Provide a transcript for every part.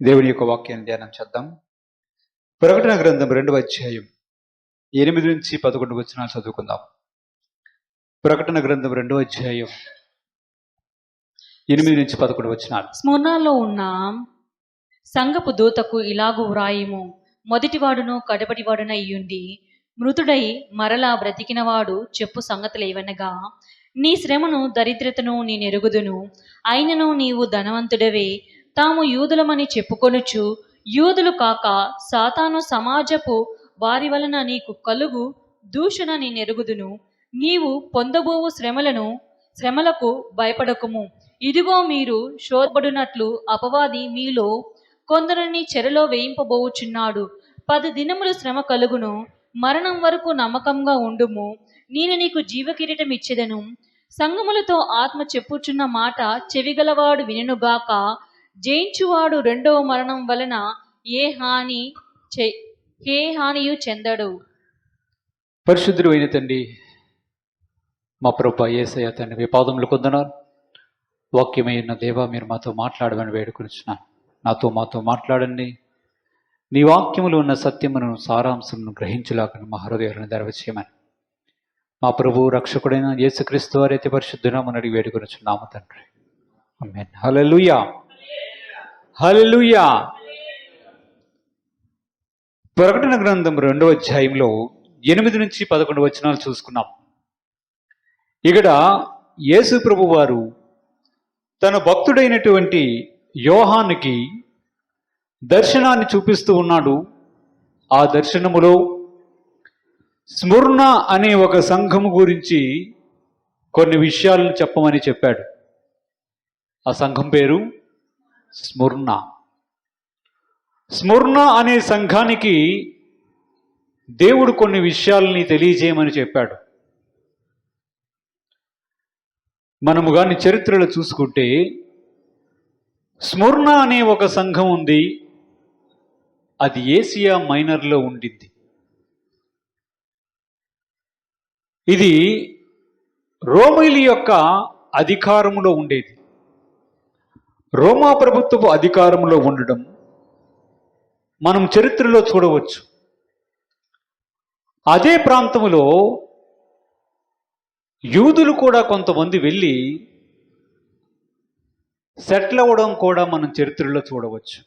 దేవుని యొక్క వాక్యాన్ని ధ్యానం చేద్దాం. ప్రకటన గ్రంథం 2వ అధ్యాయం 8 నుంచి 11 వచనాలు చదువుకుందాం. ప్రకటన గ్రంథం 2వ అధ్యాయం 8 నుంచి 11 వచనాలు. స్మరణలో ఉన్న సంఘపు దూతకు ఇలాగు వ్రాయుము. మొదటివాడును కడపటివాడున అయ్యుండి మృతుడై మరలా బ్రతికినవాడు చెప్పు సంగతులేవనగా, నీ శ్రమను దరిద్రతను నేనెరుగుదును. అయినను నీవు ధనవంతుడవే, తాము యూదులమని చెప్పుకొనుచు యూదులు కాక సాతాను సమాజపు వారి వలన నీకు కలుగు దూషణ నేనెరుగుదును. నీవు పొందబోవు శ్రమలకు భయపడకుము. ఇదిగో మీరు శోధపడినట్లు అపవాది మీలో కొందరిని చెరలో వేయింపబోచున్నాడు. 10 దినములు శ్రమ కలుగును. మరణం వరకు నమ్మకంగా ఉండుము. నేను నీకు జీవకిరీటం ఇచ్చెదను. సంగములతో ఆత్మ చెప్పుచున్న మాట చెవిగలవాడు వినుగాక. జయించువాడు రెండవ మరణం వలన ఏ హానియు చెందడు. పరిశుద్ధుడు అయిన తండ్రి, మా ప్రభువా యేసయ్య తండ్రి, మీ పాదములు కొందనాలు. వాక్యమైన దేవా, మీరు మాతో మాట్లాడమని వేడుకొనిచున్నాను. మాతో మాట్లాడండి. నీ వాక్యములో ఉన్న సత్యమును సారాంశమును గ్రహించులాగా మా హృదయాలను దరవచేయమని మా ప్రభు రక్షకుడైన యేసుక్రీస్తు వారైతే పరిశుద్ధునామని అడిగి వేడుకొనిచున్నాము తండ్రి. ఆమేన్. హల్లెలూయా, హల్లెలూయా. ప్రకటన గ్రంథం 2వ అధ్యాయంలో 8 నుంచి 11 వచనాలు చూసుకున్నాం. ఇక్కడ యేసు ప్రభు వారు తన భక్తుడైనటువంటి యోహానుకి దర్శనాన్ని చూపిస్తూ ఉన్నాడు. ఆ దర్శనములో స్ముర్ణ అనే ఒక సంఘము గురించి కొన్ని విషయాలను చెప్పమని చెప్పాడు. ఆ సంఘం పేరు స్ముర్ణ. స్ముర్ణ అనే సంఘానికి దేవుడు కొన్ని విషయాలని తెలియజేయమని చెప్పాడు. మనము కానీ చరిత్రలో చూసుకుంటే స్ముర్ణ అనే ఒక సంఘం ఉంది. అది ఏసియా మైనర్లో ఉండింది. ఇది రోమీల యొక్క అధికారములో ఉండేది. రోమా ప్రభుత్వపు అధికారంలో ఉండడం మనం చరిత్రలో చూడవచ్చు. అదే ప్రాంతంలో యూదులు కూడా కొంతమంది వెళ్ళి సెటిల్ అవ్వడం కూడా మనం చరిత్రలో చూడవచ్చు.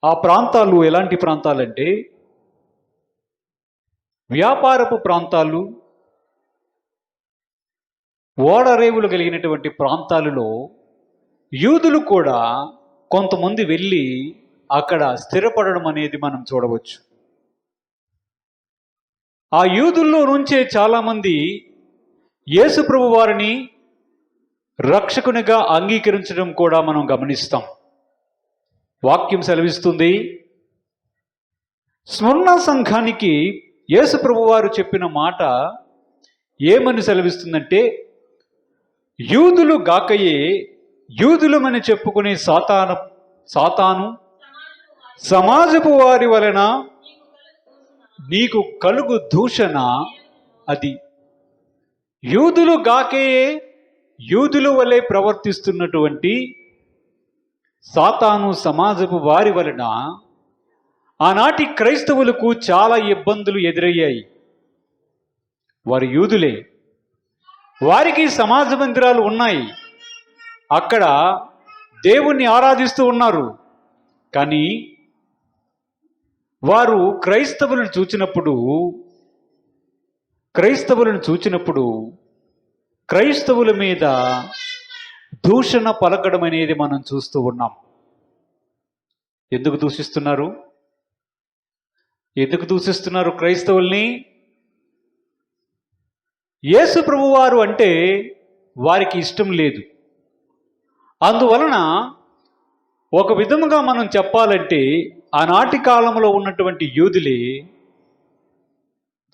ఆ ప్రాంతాలు ఎలాంటి ప్రాంతాలంటే వ్యాపారపు ప్రాంతాలు, ఓడరేవులు కలిగినటువంటి ప్రాంతాలలో యూదులు కూడా కొంతమంది వెళ్ళి అక్కడ స్థిరపడడం అనేది మనం చూడవచ్చు. ఆ యూదుల్లో నుంచే చాలామంది యేసు ప్రభు వారిని రక్షకునిగా అంగీకరించడం కూడా మనం గమనిస్తాం. వాక్యం సెలవిస్తుంది, స్ముర్ణ సంఘానికి యేసు ప్రభు వారు చెప్పిన మాట ఏమని సెలవిస్తుందంటే, యూదులు గాకయే యూదులమని చెప్పుకునే సాతాను సమాజపు వారి వలన నీకు కలుగు దూషణ అది. యూదులు గాకయే యూదుల వలె ప్రవర్తిస్తున్నటువంటి సాతాను సమాజపు వారి వలన ఆనాటి క్రైస్తవులకు చాలా ఇబ్బందులు ఎదురయ్యాయి. వారు యూదులే, వారికి సమాజ మందిరాలు ఉన్నాయి, అక్కడ దేవుణ్ణి ఆరాధిస్తూ ఉన్నారు. కానీ వారు క్రైస్తవులను చూచినప్పుడు క్రైస్తవుల మీద దూషణ పలకడం అనేది మనం చూస్తూ ఉన్నాం. ఎందుకు దూషిస్తున్నారు క్రైస్తవుల్ని? యేసు ప్రభువారు అంటే వారికి ఇష్టం లేదు. అందువలన ఒక విధముగా మనం చెప్పాలంటే ఆనాటి కాలంలో ఉన్నటువంటి యూదులే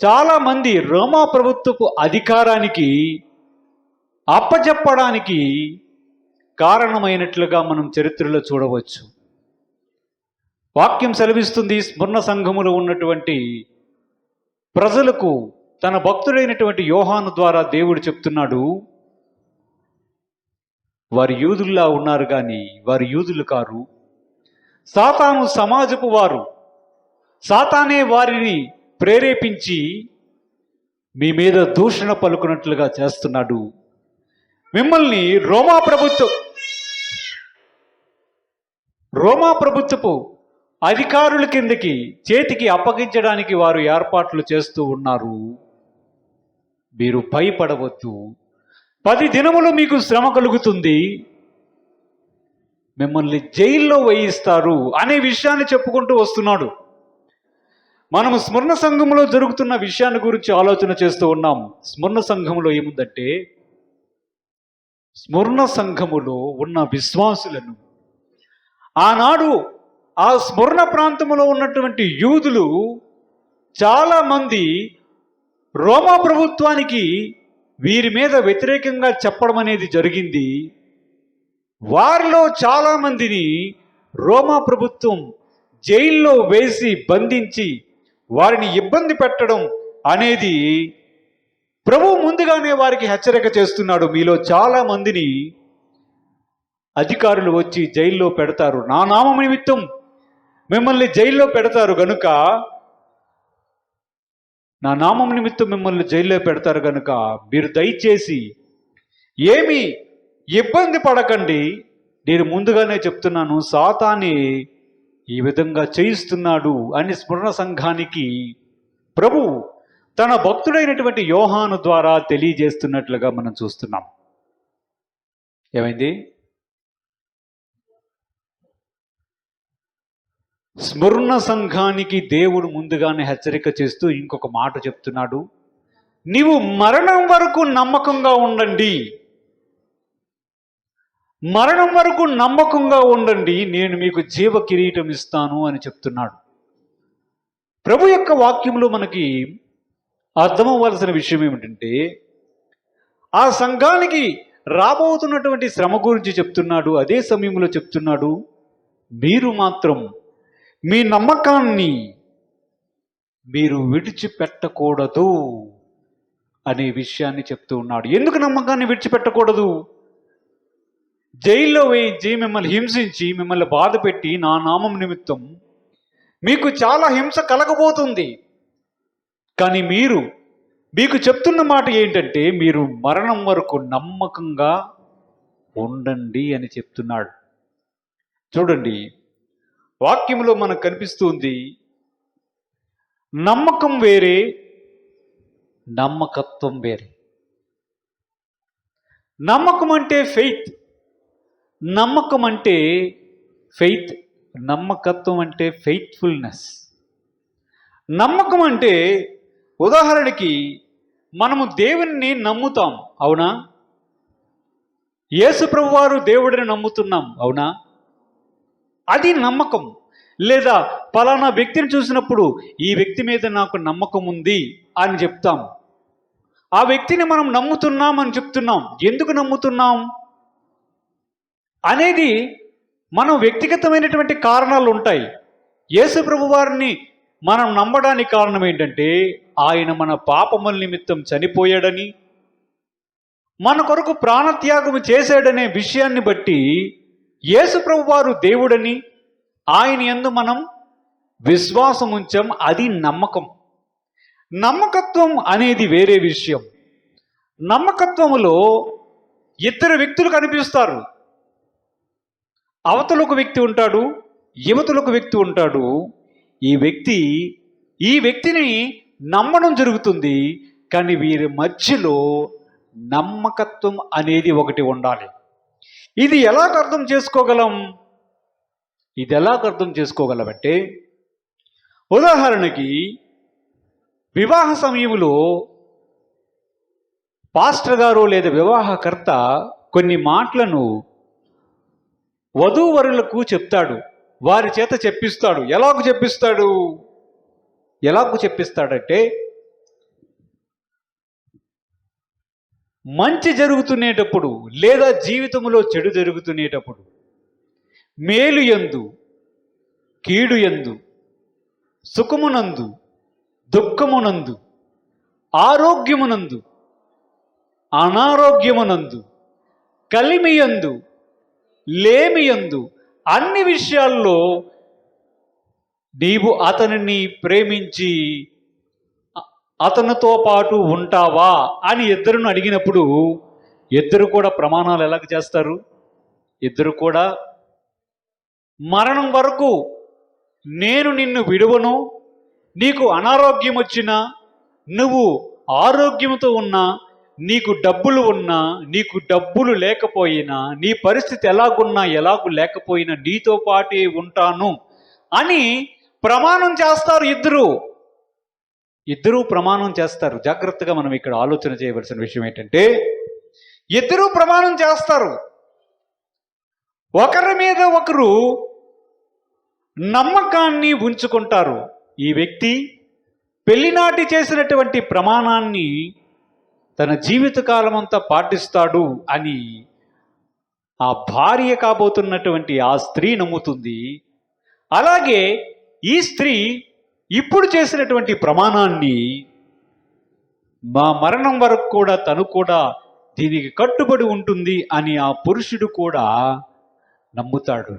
చాలామంది రోమా ప్రభుత్వపు అధికారానికి అప్పచెప్పడానికి కారణమైనట్లుగా మనం చరిత్రలో చూడవచ్చు. వాక్యం సెలవిస్తుంది, స్ముర్ణ సంఘములో ఉన్నటువంటి ప్రజలకు తన భక్తుడైనటువంటి యోహాను ద్వారా దేవుడు చెప్తున్నాడు, వారు యూదుల్లా ఉన్నారు కానీ వారు యూదులు కారు, సాతాను సమాజపు వారు, సాతానే వారిని ప్రేరేపించి మీ మీద దూషణ పలుకున్నట్లుగా చేస్తున్నాడు. మిమ్మల్ని రోమా ప్రభుత్వపు అధికారుల కిందకి చేతికి అప్పగించడానికి వారు ఏర్పాట్లు చేస్తూ ఉన్నారు. మీరు భయపడవద్దు. 10 దినములు మీకు శ్రమ కలుగుతుంది, మిమ్మల్ని జైల్లో వేయిస్తారు అనే విషయాన్ని చెప్పుకుంటూ వస్తున్నాడు. మనము స్మరణ సంఘంలో జరుగుతున్న విషయాన్ని గురించి ఆలోచన చేస్తూ ఉన్నాం. స్మరణ సంఘంలో ఏముందంటే, స్మరణ సంఘములో ఉన్న విశ్వాసులను ఆనాడు ఆ స్మరణ ప్రాంతంలో ఉన్నటువంటి యూదులు చాలామంది రోమా ప్రభుత్వానికి వీరి మీద వ్యతిరేకంగా చెప్పడం అనేది జరిగింది. వారిలో చాలామందిని రోమా ప్రభుత్వం జైల్లో వేసి బంధించి వారిని ఇబ్బంది పెట్టడం అనేది ప్రభువు ముందుగానే వారికి హెచ్చరిక చేస్తున్నాడు. మీలో చాలా మందిని అధికారులు వచ్చి జైల్లో పెడతారు, నా నామం నిమిత్తం మిమ్మల్ని జైల్లో పెడతారు గనుక, నా నామం నిమిత్తం మిమ్మల్ని జైల్లో పెడతారు గనుక మీరు దయచేసి ఏమీ ఇబ్బంది పడకండి. నేను ముందుగానే చెప్తున్నాను, సాతానే ఈ విధంగా చేయిస్తున్నాడు అని స్మరణ సంఘానికి ప్రభు తన భక్తుడైనటువంటి యోహాను ద్వారా తెలియజేస్తున్నట్లుగా మనం చూస్తున్నాం. ఏమైంది? స్మరణ సంఘానికి దేవుడు ముందుగానే హెచ్చరిక చేస్తూ ఇంకొక మాట చెప్తున్నాడు, నీవు మరణం వరకు నమ్మకంగా ఉండండి, మరణం వరకు నమ్మకంగా ఉండండి, నేను మీకు జీవ కిరీటం ఇస్తాను అని చెప్తున్నాడు. ప్రభు యొక్క వాక్యంలో మనకి అర్థమవలసిన విషయం ఏమిటంటే, ఆ సంఘానికి రాబోతున్నటువంటి శ్రమ గురించి చెప్తున్నాడు. అదే సమయంలో చెప్తున్నాడు, మీరు మాత్రం మీ నమ్మకాన్ని మీరు విడిచిపెట్టకూడదు అనే విషయాన్ని చెప్తూ ఉన్నాడు. ఎందుకు నమ్మకాన్ని విడిచిపెట్టకూడదు? జైల్లో వేయించి మిమ్మల్ని హింసించి మిమ్మల్ని బాధ పెట్టి నా నామం నిమిత్తం మీకు చాలా హింస కలగబోతుంది. కానీ మీకు చెప్తున్న మాట ఏంటంటే, మీరు మరణం వరకు నమ్మకంగా ఉండండి అని చెప్తున్నాడు. చూడండి, వాక్యంలో మనకు కనిపిస్తుంది, నమ్మకం వేరే, నమ్మకత్వం వేరే. నమ్మకం అంటే ఫెయిత్, నమ్మకం అంటే ఫెయిత్, నమ్మకత్వం అంటే ఫెయిత్ఫుల్నెస్. నమ్మకం అంటే, ఉదాహరణకి మనము దేవుణ్ణి నమ్ముతాం, అవునా? యేసు ప్రభువారు దేవుడిని నమ్ముతున్నాం, అవునా? అది నమ్మకం. లేదా పలానా వ్యక్తిని చూసినప్పుడు ఈ వ్యక్తి మీద నాకు నమ్మకం ఉంది అని చెప్తాం. ఆ వ్యక్తిని మనం నమ్ముతున్నాం అని చెప్తున్నాం. ఎందుకు నమ్ముతున్నాం అనేది మనం వ్యక్తిగతమైనటువంటి కారణాలు ఉంటాయి. యేసు ప్రభువారిని మనం నమ్మడానికి కారణం ఏంటంటే, ఆయన మన పాపముల నిమిత్తం చనిపోయాడని, మన కొరకు ప్రాణత్యాగం చేశాడనే విషయాన్ని బట్టి యేసు ప్రభువారు దేవుడని ఆయన యందు మనం విశ్వాసం ఉంచాం. అది నమ్మకం. నమ్మకత్వం అనేది వేరే విషయం. నమ్మకత్వములో ఇద్దరు వ్యక్తులు కనిపిస్తారు. అవతలకు వ్యక్తి ఉంటాడు, యువతలకు వ్యక్తి ఉంటాడు. ఈ వ్యక్తిని నమ్మడం జరుగుతుంది, కానీ వీరి మధ్యలో నమ్మకత్వం అనేది ఒకటి ఉండాలి. ఇది ఎలాగ అర్థం చేసుకోగలమంటే, ఉదాహరణకి వివాహ సమయంలో పాస్టర్ గారు లేదా వివాహకర్త కొన్ని మాటలను వధూవరులకు చెప్తాడు, వారి చేత చెప్పిస్తాడు. ఎలాగూ చెప్పిస్తాడంటే, మంచి జరుగుతునేటప్పుడు లేదా జీవితంలో చెడు జరుగుతునేటప్పుడు, మేలు యందు కీడు యందు, సుఖమునందు దుఃఖమునందు, ఆరోగ్యమునందు అనారోగ్యమునందు, కలిమియందు లేమియందు, అన్ని విషయాల్లో నీవు అతనిని ప్రేమించి అతనితో పాటు ఉంటావా అని ఇద్దరును అడిగినప్పుడు ఇద్దరు కూడా ప్రమాణాలు ఎలాగ చేస్తారు? ఇద్దరు కూడా మరణం వరకు నేను నిన్ను విడువను, నీకు అనారోగ్యం వచ్చినా, నువ్వు ఆరోగ్యంతో ఉన్నా, నీకు డబ్బులు ఉన్నా, నీకు డబ్బులు లేకపోయినా, నీ పరిస్థితి ఎలాగున్నా ఎలాగూ లేకపోయినా నీతో పాటే ఉంటాను అని ప్రమాణం చేస్తారు. ఇద్దరూ ప్రమాణం చేస్తారు. జాగ్రత్తగా మనం ఇక్కడ ఆలోచన చేయవలసిన విషయం ఏంటంటే, ఇద్దరూ ప్రమాణం చేస్తారు. ఒకరి మీద ఒకరు నమ్మకాన్ని ఉంచుకుంటారు. ఈ వ్యక్తి పెళ్లినాటి చేసినటువంటి ప్రమాణాన్ని తన జీవితకాలం అంతా పాటిస్తాడు అని ఆ భార్య కాబోతున్నటువంటి ఆ స్త్రీ నమ్ముతుంది. అలాగే ఈ స్త్రీ ఇప్పుడు చేసినటువంటి ప్రమాణాన్ని మా మరణం వరకు కూడా తను కూడా దీనికి కట్టుబడి ఉంటుంది అని ఆ పురుషుడు కూడా నమ్ముతాడు.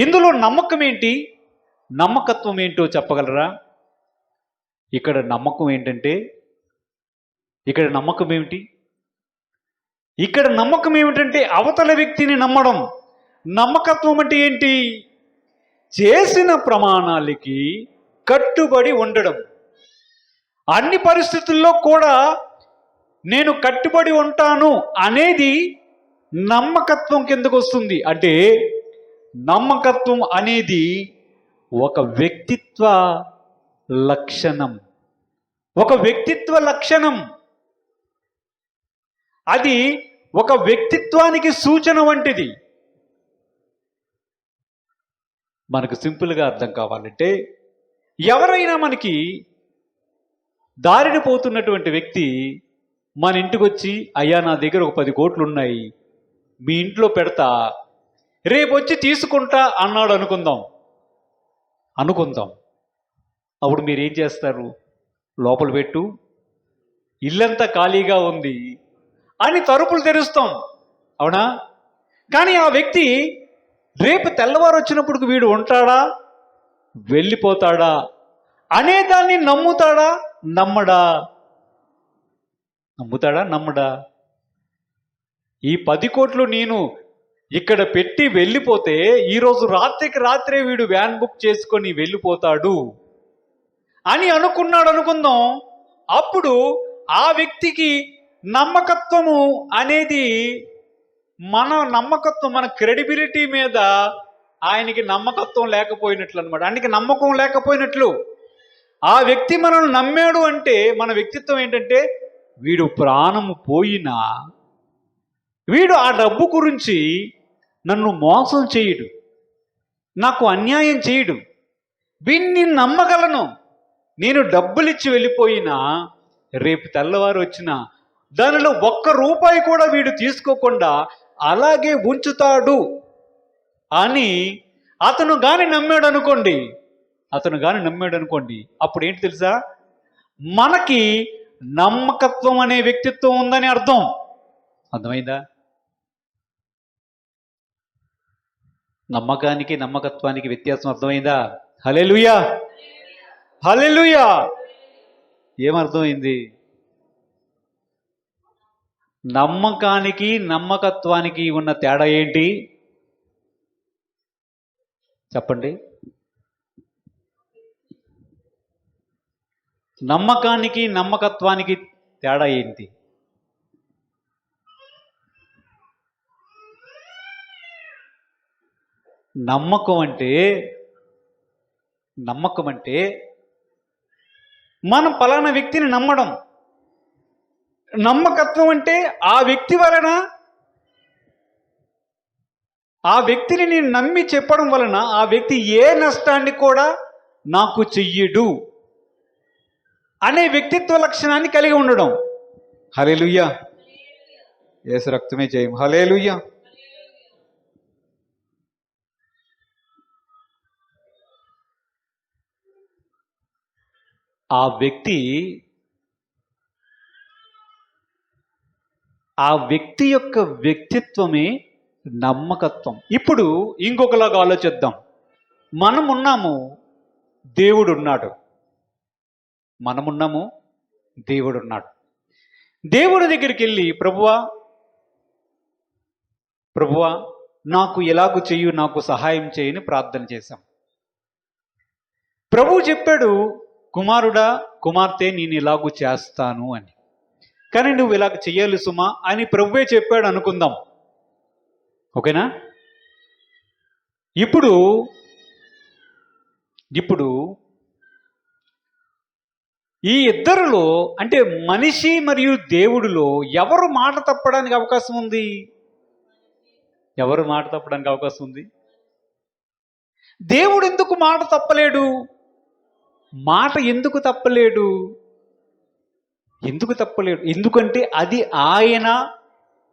ఇందులో నమ్మకం ఏంటి, నమ్మకత్వం ఏంటో చెప్పగలరా? ఇక్కడ నమ్మకం ఏంటంటే, ఇక్కడ నమ్మకం ఏమిటంటే అవతల వ్యక్తిని నమ్మడం. నమ్మకత్వం అంటే ఏంటి? చేసిన ప్రమాణాలకి కట్టుబడి ఉండడం. అన్ని పరిస్థితుల్లో కూడా నేను కట్టుబడి ఉంటాను అనేది నమ్మకత్వం కిందకు వస్తుంది. అంటే నమ్మకత్వం అనేది ఒక వ్యక్తిత్వ లక్షణం. అది ఒక వ్యక్తిత్వానికి సూచన వంటిది. మనకు సింపుల్గా అర్థం కావాలంటే, ఎవరైనా మనకి దారిని పోతున్నటువంటి వ్యక్తి మన ఇంటికి వచ్చి, అయ్యా నా దగ్గర ఒక 10 కోట్లు ఉన్నాయి, మీ ఇంట్లో పెడతా, రేపు వచ్చి తీసుకుంటా అన్నాడు అనుకుందాం. అప్పుడు మీరు ఏం చేస్తారు? లోపల పెట్టు, ఇల్లంతా ఖాళీగా ఉంది అని తలుపులు తెరుస్తాం, అవునా? కానీ ఆ వ్యక్తి రేపు తెల్లవారు వచ్చినప్పుడు వీడు ఉంటాడా, వెళ్ళిపోతాడా అనేదాన్ని నమ్ముతాడా, నమ్మడా? ఈ 10 కోట్లు నేను ఇక్కడ పెట్టి వెళ్ళిపోతే ఈరోజు రాత్రికి రాత్రే వీడు వ్యాన్ బుక్ చేసుకొని వెళ్ళిపోతాడు అని అనుకున్నాడు అనుకుందాం. అప్పుడు ఆ వ్యక్తికి నమ్మకత్వము అనేది మన క్రెడిబిలిటీ మీద ఆయనకి నమ్మకత్వం లేకపోయినట్లు అనమాట. ఆయనకి నమ్మకం లేకపోయినట్లు. ఆ వ్యక్తి మనల్ని నమ్మాడు అంటే మన వ్యక్తిత్వం ఏంటంటే, వీడు ప్రాణము పోయినా వీడు ఆ డబ్బు గురించి నన్ను మోసం చేయడు, నాకు అన్యాయం చేయడు, వీడిని నమ్మగలను. నేను డబ్బులిచ్చి వెళ్ళిపోయినా రేపు తెల్లవారు వచ్చినా దానిలో 1 రూపాయి కూడా వీడు తీసుకోకుండా అలాగే ఉంచుతాడు అని అతను గాని నమ్మాడు అనుకోండి, అప్పుడు ఏంటి తెలుసా? మనకి నమ్మకత్వం అనే వ్యక్తిత్వం ఉందని అర్థమైందా? నమ్మకానికి నమ్మకత్వానికి వ్యత్యాసం అర్థమైందా? హల్లెలూయా. ఏమర్థమైంది? నమ్మకానికి నమ్మకత్వానికి ఉన్న తేడా ఏంటి చెప్పండి? నమ్మకానికి నమ్మకత్వానికి తేడా ఏంటి? నమ్మకం అంటే మనం పలానా వ్యక్తిని నమ్మడం. నమ్మకత్వం అంటే ఆ వ్యక్తి వలన, ఆ వ్యక్తిని నేను నమ్మి చెప్పడం వలన ఆ వ్యక్తి ఏ నష్టాన్ని కూడా నాకు చెయ్యడు అనే వ్యక్తిత్వ లక్షణాన్ని కలిగి ఉండడం. హల్లెలూయా. యేసు రక్తమే జయం. హల్లెలూయా. ఆ వ్యక్తి యొక్క వ్యక్తిత్వమే నమ్మకత్వం. ఇప్పుడు ఇంకొకలాగా ఆలోచిద్దాం. మనం ఉన్నాము, దేవుడు ఉన్నాడు. మనమున్నాము, దేవుడు ఉన్నాడు. దేవుడి దగ్గరికి వెళ్ళి ప్రభువా నాకు ఎలాగూ చెయ్యు, నాకు సహాయం చేయని ప్రార్థన చేశాం. ప్రభువు చెప్పాడు, కుమారుడా కుమార్తె నేను ఇలాగూ చేస్తాను అని. కానీ నువ్వు ఇలాగ చెయ్యాలి సుమా అని ప్రభువే చెప్పాడు అనుకుందాం. ఓకేనా? ఇప్పుడు ఈ ఇద్దరిలో అంటే మనిషి మరియు దేవుడిలో ఎవరు మాట తప్పడానికి అవకాశం ఉంది? ఎవరు మాట తప్పడానికి అవకాశం ఉంది? దేవుడు ఎందుకు మాట తప్పలేడు? మాట ఎందుకు తప్పలేడు? ఎందుకంటే అది ఆయన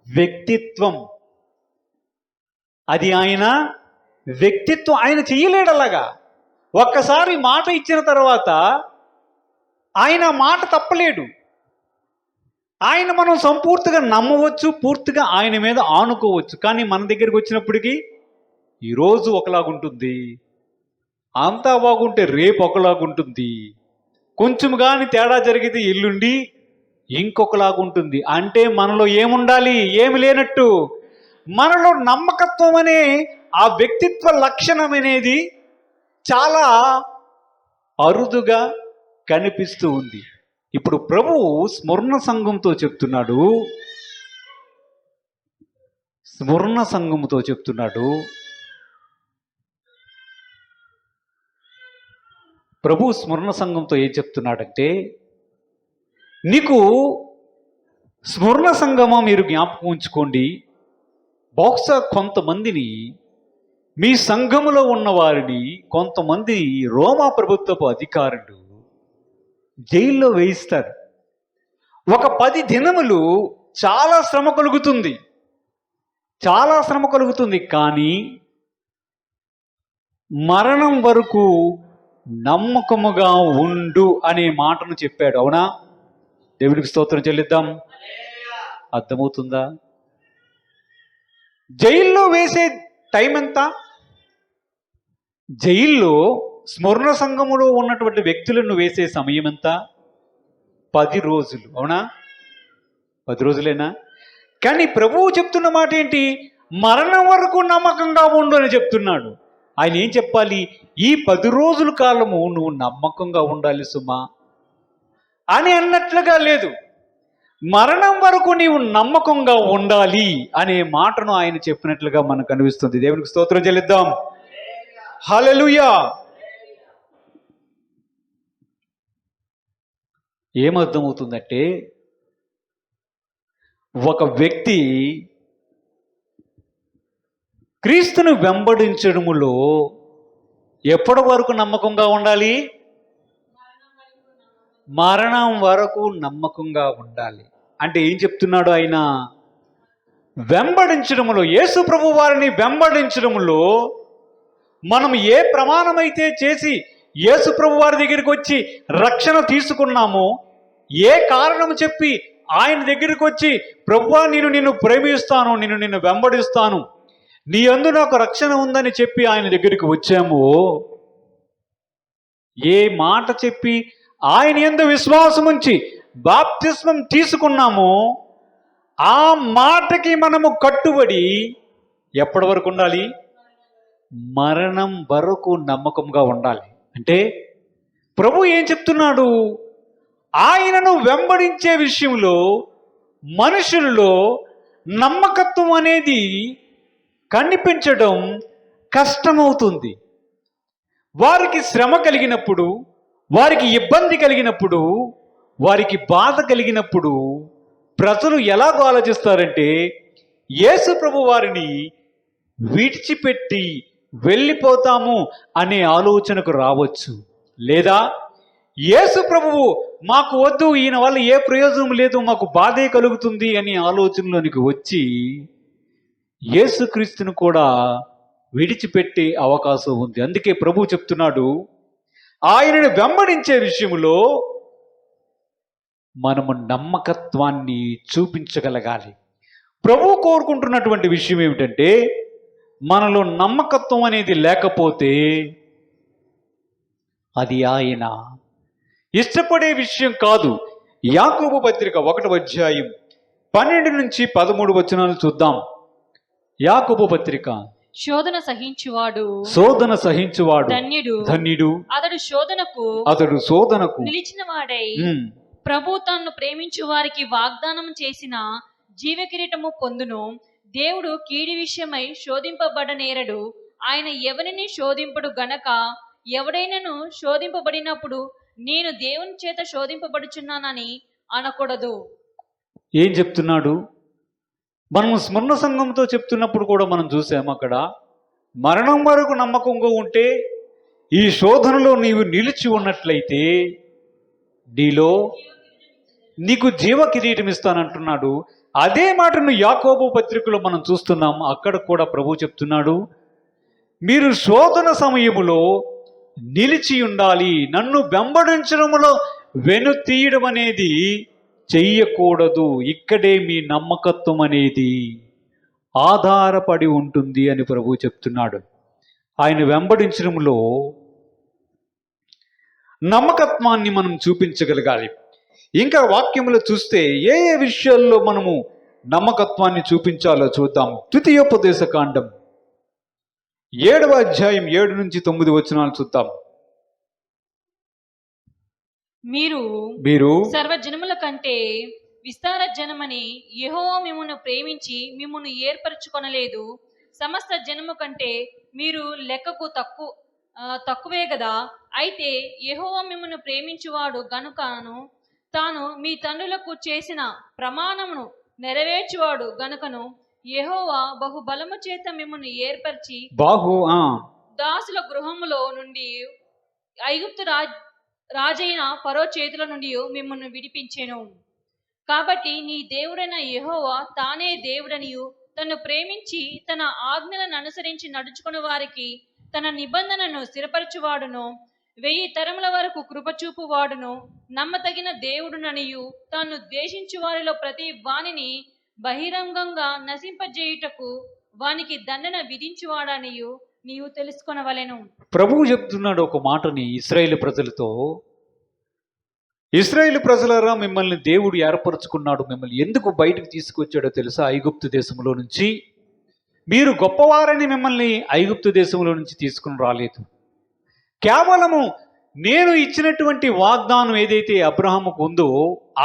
వ్యక్తిత్వం. ఆయన చెయ్యలేడు అలాగా. ఒక్కసారి మాట ఇచ్చిన తర్వాత ఆయన మాట తప్పలేడు. ఆయన మనం సంపూర్తిగా నమ్మవచ్చు, పూర్తిగా ఆయన మీద ఆనుకోవచ్చు. కానీ మన దగ్గరికి వచ్చినప్పటికీ ఈరోజు ఒకలాగుంటుంది, అంతా బాగుంటే రేపు ఒకలాగుంటుంది, కొంచెం కానీ తేడా జరిగితే ఎల్లుండి ఇంకొకలాగుంటుంది. అంటే మనలో ఏముండాలి? ఏమి లేనట్టు. మనలో నమ్మకత్వం అనే ఆ వ్యక్తిత్వ లక్షణం అనేది చాలా అరుదుగా కనిపిస్తూ ఉంది. ఇప్పుడు ప్రభువు స్మరణ సంఘంతో చెప్తున్నాడు. ప్రభు స్మరణ సంఘంతో ఏం చెప్తున్నాడంటే, నీకు స్మరణ సంఘమా మీరు జ్ఞాపకం ఉంచుకోండి, బహుశా కొంతమందిని మీ సంఘములో ఉన్న వారిని కొంతమంది రోమా ప్రభుత్వపు అధికారులు జైల్లో వేయిస్తారు. ఒక 10 దినములు చాలా శ్రమ కలుగుతుంది. కానీ మరణం వరకు నమ్మకముగా ఉండు అనే మాటను చెప్పాడు. అవునా? దేవుడికి స్తోత్రం చెల్లిద్దాం. అర్థమవుతుందా? జైల్లో వేసే టైం ఎంత? జైల్లో స్మరణ సంఘములో ఉన్నటువంటి వ్యక్తులను వేసే సమయం ఎంత? 10 రోజులు. అవునా? 10 రోజులేనా? కానీ ప్రభువు చెప్తున్న మాట ఏంటి? మరణం వరకు నమ్మకంగా ఉండు అని చెప్తున్నాడు. ఆయన ఏం చెప్పాలి? ఈ 10 రోజుల కాలము నువ్వు నమ్మకంగా ఉండాలి సుమా అని అన్నట్లుగా లేదు. మరణం వరకు నీవు నమ్మకంగా ఉండాలి అనే మాటను ఆయన చెప్పినట్లుగా మనకు అనిపిస్తుంది. దేవునికి స్తోత్రం చెల్లిద్దాం. హల్లెలూయా. ఏమర్థమవుతుందంటే, ఒక వ్యక్తి క్రీస్తును వెంబడించడములో ఎప్పటి వరకు నమ్మకంగా ఉండాలి? మరణం వరకు నమ్మకంగా ఉండాలి. అంటే ఏం చెప్తున్నాడు ఆయన? వెంబడించడములో, యేసు ప్రభు వారిని వెంబడించడములో మనం ఏ ప్రమాణమైతే చేసి యేసు ప్రభు వారి దగ్గరికి వచ్చి రక్షణ తీసుకున్నామో, ఏ కారణం చెప్పి ఆయన దగ్గరికి వచ్చి ప్రభువా నిన్ను ప్రేమిస్తాను, నిన్ను వెంబడిస్తాను, నీ యందు నాకు రక్షణ ఉందని చెప్పి ఆయన దగ్గరికి వచ్చామో, ఏ మాట చెప్పి ఆయన యందు విశ్వాసం ఉంచి బాప్తిస్మం తీసుకున్నామో ఆ మాటకి మనము కట్టుబడి ఎప్పటి వరకు ఉండాలి? మరణం వరకు నమ్మకంగా ఉండాలి. అంటే ప్రభు ఏం చెప్తున్నాడు? ఆయనను వెంబడించే విషయంలో మనుషులలో నమ్మకత్వం అనేది కనిపించడం కష్టమవుతుంది. వారికి శ్రమ కలిగినప్పుడు, వారికి ఇబ్బంది కలిగినప్పుడు, వారికి బాధ కలిగినప్పుడు ప్రజలు ఎలాగో ఆలోచిస్తారంటే, యేసు ప్రభు వారిని విడిచిపెట్టి వెళ్ళిపోతాము అనే ఆలోచనకు రావచ్చు. లేదా యేసు ప్రభువు మాకు వద్దు, ఈయన వల్ల ఏ ప్రయోజనం లేదు, మాకు బాధే కలుగుతుంది అనే ఆలోచనలోనికి వచ్చి యేసుక్రీస్తును కూడా విడిచిపెట్టే అవకాశం ఉంది. అందుకే ప్రభు చెప్తున్నాడు, ఆయనను వెంబడించే విషయంలో మనము నమ్మకత్వాన్ని చూపించగలగాలి. ప్రభు కోరుకుంటున్నటువంటి విషయం ఏమిటంటే, మనలో నమ్మకత్వం అనేది లేకపోతే అది ఆయన ఇష్టపడే విషయం కాదు. యాకోబు పత్రిక 1వ అధ్యాయం 12 నుంచి 13 వచనాలు చూద్దాం. యాకోబు పత్రిక. శోధన సహించువాడు ధన్యుడు ధన్యుడు అతడు శోధనకు నిలిచిన వాడై ప్రభు తన్ను ప్రేమించు వారికి వాగ్దానం చేసిన జీవ కిరీటము పొందును. దేవుడు కీడి విషయమై శోధింపబడనేరడు. ఆయన ఎవరిని శోధింపడు గనక ఎవడైనను శోధింపబడినప్పుడు నేను దేవుని చేత శోధింపబడుచున్నానని అనకూడదు. ఏం చెప్తున్నాడు? మనం స్మరణ సంఘంతో చెప్తున్నప్పుడు కూడా మనం చూసాము, అక్కడ మరణం వరకు నమ్మకంగా ఉంటే ఈ శోధనలో నీవు నిలిచి ఉన్నట్లయితే నీకు జీవ కిరీటం ఇస్తానంటున్నాడు. అదే మాటను యాకోబు పత్రికలో మనం చూస్తున్నాం. అక్కడ కూడా ప్రభు చెప్తున్నాడు, మీరు శోధన సమయములో నిలిచి ఉండాలి. నన్ను వెంబడించడంలో వెనుతీయడం అనేది చెయ్యకూడదు. ఇక్కడే మీ నమ్మకత్వం అనేది ఆధారపడి ఉంటుంది అని ప్రభు చెప్తున్నాడు. ఆయన వెంబడించడంలో నమ్మకత్వాన్ని మనం చూపించగలగాలి. ఇంకా వాక్యములో చూస్తే ఏ ఏ విషయాల్లో మనము నమ్మకత్వాన్ని చూపించాలో చూద్దాం. ద్వితీయోపదేశ కాండం 7వ అధ్యాయం 7 నుంచి 9 వచనాలు చూద్దాం. మీరు సర్వజనముల కంటే విస్తార జనమని యెహోవా మిమ్మును ప్రేమించి మిమ్మును ఏర్పరచుకొనలేదు. సమస్త జనము కంటే మీరు లెక్కకు తక్కువే గదా. అయితే యెహోవా మిమ్మును ప్రేమించువాడు గనుకను తాను మీ తండ్రులకు చేసిన ప్రమాణమును నెరవేర్చువాడు గనుకను యెహోవా బహుబలము చేత మిమ్మును ఏర్పరిచి దాసుల గృహములో నుండి ఐగుప్తు రాజైన ఫరో చేతుల నుండి మిమ్మల్ని విడిపించెను. కాబట్టి నీ దేవుడైన యెహోవా తానే దేవుడనియు తన్ను ప్రేమించి తన ఆజ్ఞలను అనుసరించి నడుచుకుని వారికి తన నిబంధనను స్థిరపరచువాడును 1000 తరముల వరకు కృపచూపువాడును నమ్మతగిన దేవుడుననియు తాను ద్వేషించు వారిలో ప్రతి వానిని బహిరంగంగా నశింపజేయుటకు వానికి దండన విధించువాడనియు నీవు తెలుసుకొనవలెను. ప్రభువు చెప్తున్నాడు ఒక మాటని ఇశ్రాయేలు ప్రజలతో, ఇశ్రాయేలు ప్రజలారా, మిమ్మల్ని దేవుడు ఏర్పరచుకున్నాడు. మిమ్మల్ని ఎందుకు బయటకు తీసుకొచ్చాడో తెలుసా? ఐగుప్తు దేశంలో నుంచి. మీరు గొప్పవారని మిమ్మల్ని ఐగుప్తు దేశంలో నుంచి తీసుకుని రాలేదు. కేవలము నేను ఇచ్చినటువంటి వాగ్దానం ఏదైతే అబ్రహాముకు ఉందో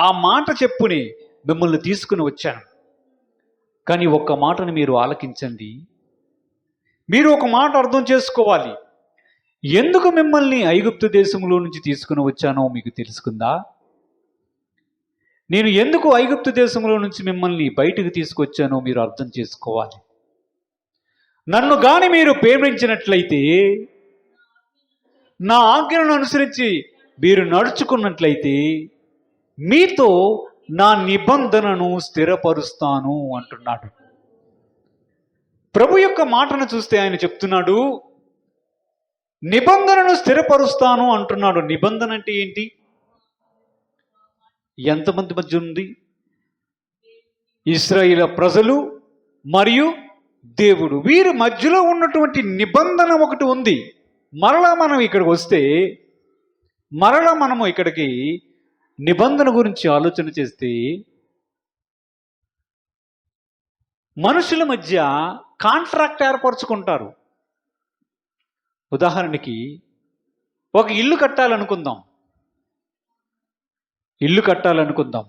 ఆ మాట చెప్పుని మిమ్మల్ని తీసుకుని వచ్చాను. కానీ ఒక్క మాటను మీరు ఆలకించండి. మీరు ఒక మాట అర్థం చేసుకోవాలి. ఎందుకు మిమ్మల్ని ఐగుప్తు దేశంలో నుంచి తీసుకుని వచ్చానో మీకు తెలుసుకుందా? నేను ఎందుకు ఐగుప్తు దేశంలో నుంచి మిమ్మల్ని బయటకు తీసుకొచ్చానో మీరు అర్థం చేసుకోవాలి. నన్ను గాని మీరు ప్రేమించినట్లయితే, నా ఆజ్ఞలను అనుసరించి మీరు నడుచుకున్నట్లయితే మీతో నా నిబంధనను స్థిరపరుస్తాను అంటున్నాడు. ప్రభు యొక్క మాటను చూస్తే ఆయన చెప్తున్నాడు, నిబంధనను స్థిరపరుస్తాను అంటున్నాడు. నిబంధన అంటే ఏంటి? ఎంతమంది మధ్య ఉంది? ఇశ్రాయేలు ప్రజలు మరియు దేవుడు, వీరి మధ్యలో ఉన్నటువంటి నిబంధన ఒకటి ఉంది. మరలా మనం ఇక్కడికి వస్తే, మరలా మనము ఇక్కడికి నిబంధన గురించి ఆలోచన చేస్తే, మనుషుల మధ్య కాంట్రాక్ట్ ఏర్పరచుకుంటారు. ఉదాహరణకి ఒక ఇల్లు కట్టాలనుకుందాం. ఇల్లు కట్టాలనుకుందాం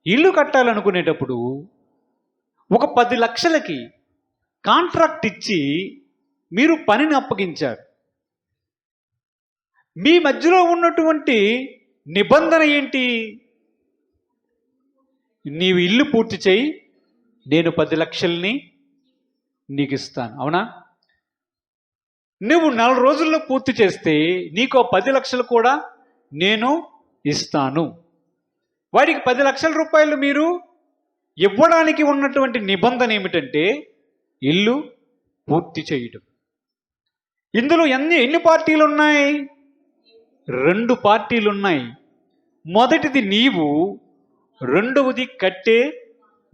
ఇల్లు కట్టాలనుకునేటప్పుడు ఒక 10 లక్షలకి కాంట్రాక్ట్ ఇచ్చి మీరు పనిని అప్పగించారు. మీ మధ్యలో ఉన్నటువంటి నిబంధన ఏంటి? నీవు ఇల్లు పూర్తి చేయి, నేను 10 లక్షల్ని నీకు ఇస్తాను. అవునా? నువ్వు 4 రోజుల్లో పూర్తి చేస్తే నీకు 10 లక్షలు కూడా నేను ఇస్తాను. వాడికి 10 లక్షల రూపాయలు మీరు ఇవ్వడానికి ఉన్నటువంటి నిబంధన ఏమిటంటే ఇల్లు పూర్తి చేయడం. ఇందులో ఎన్ని పార్టీలు ఉన్నాయి? 2 పార్టీలు ఉన్నాయి. మొదటిది నీవు, రెండవది కట్టే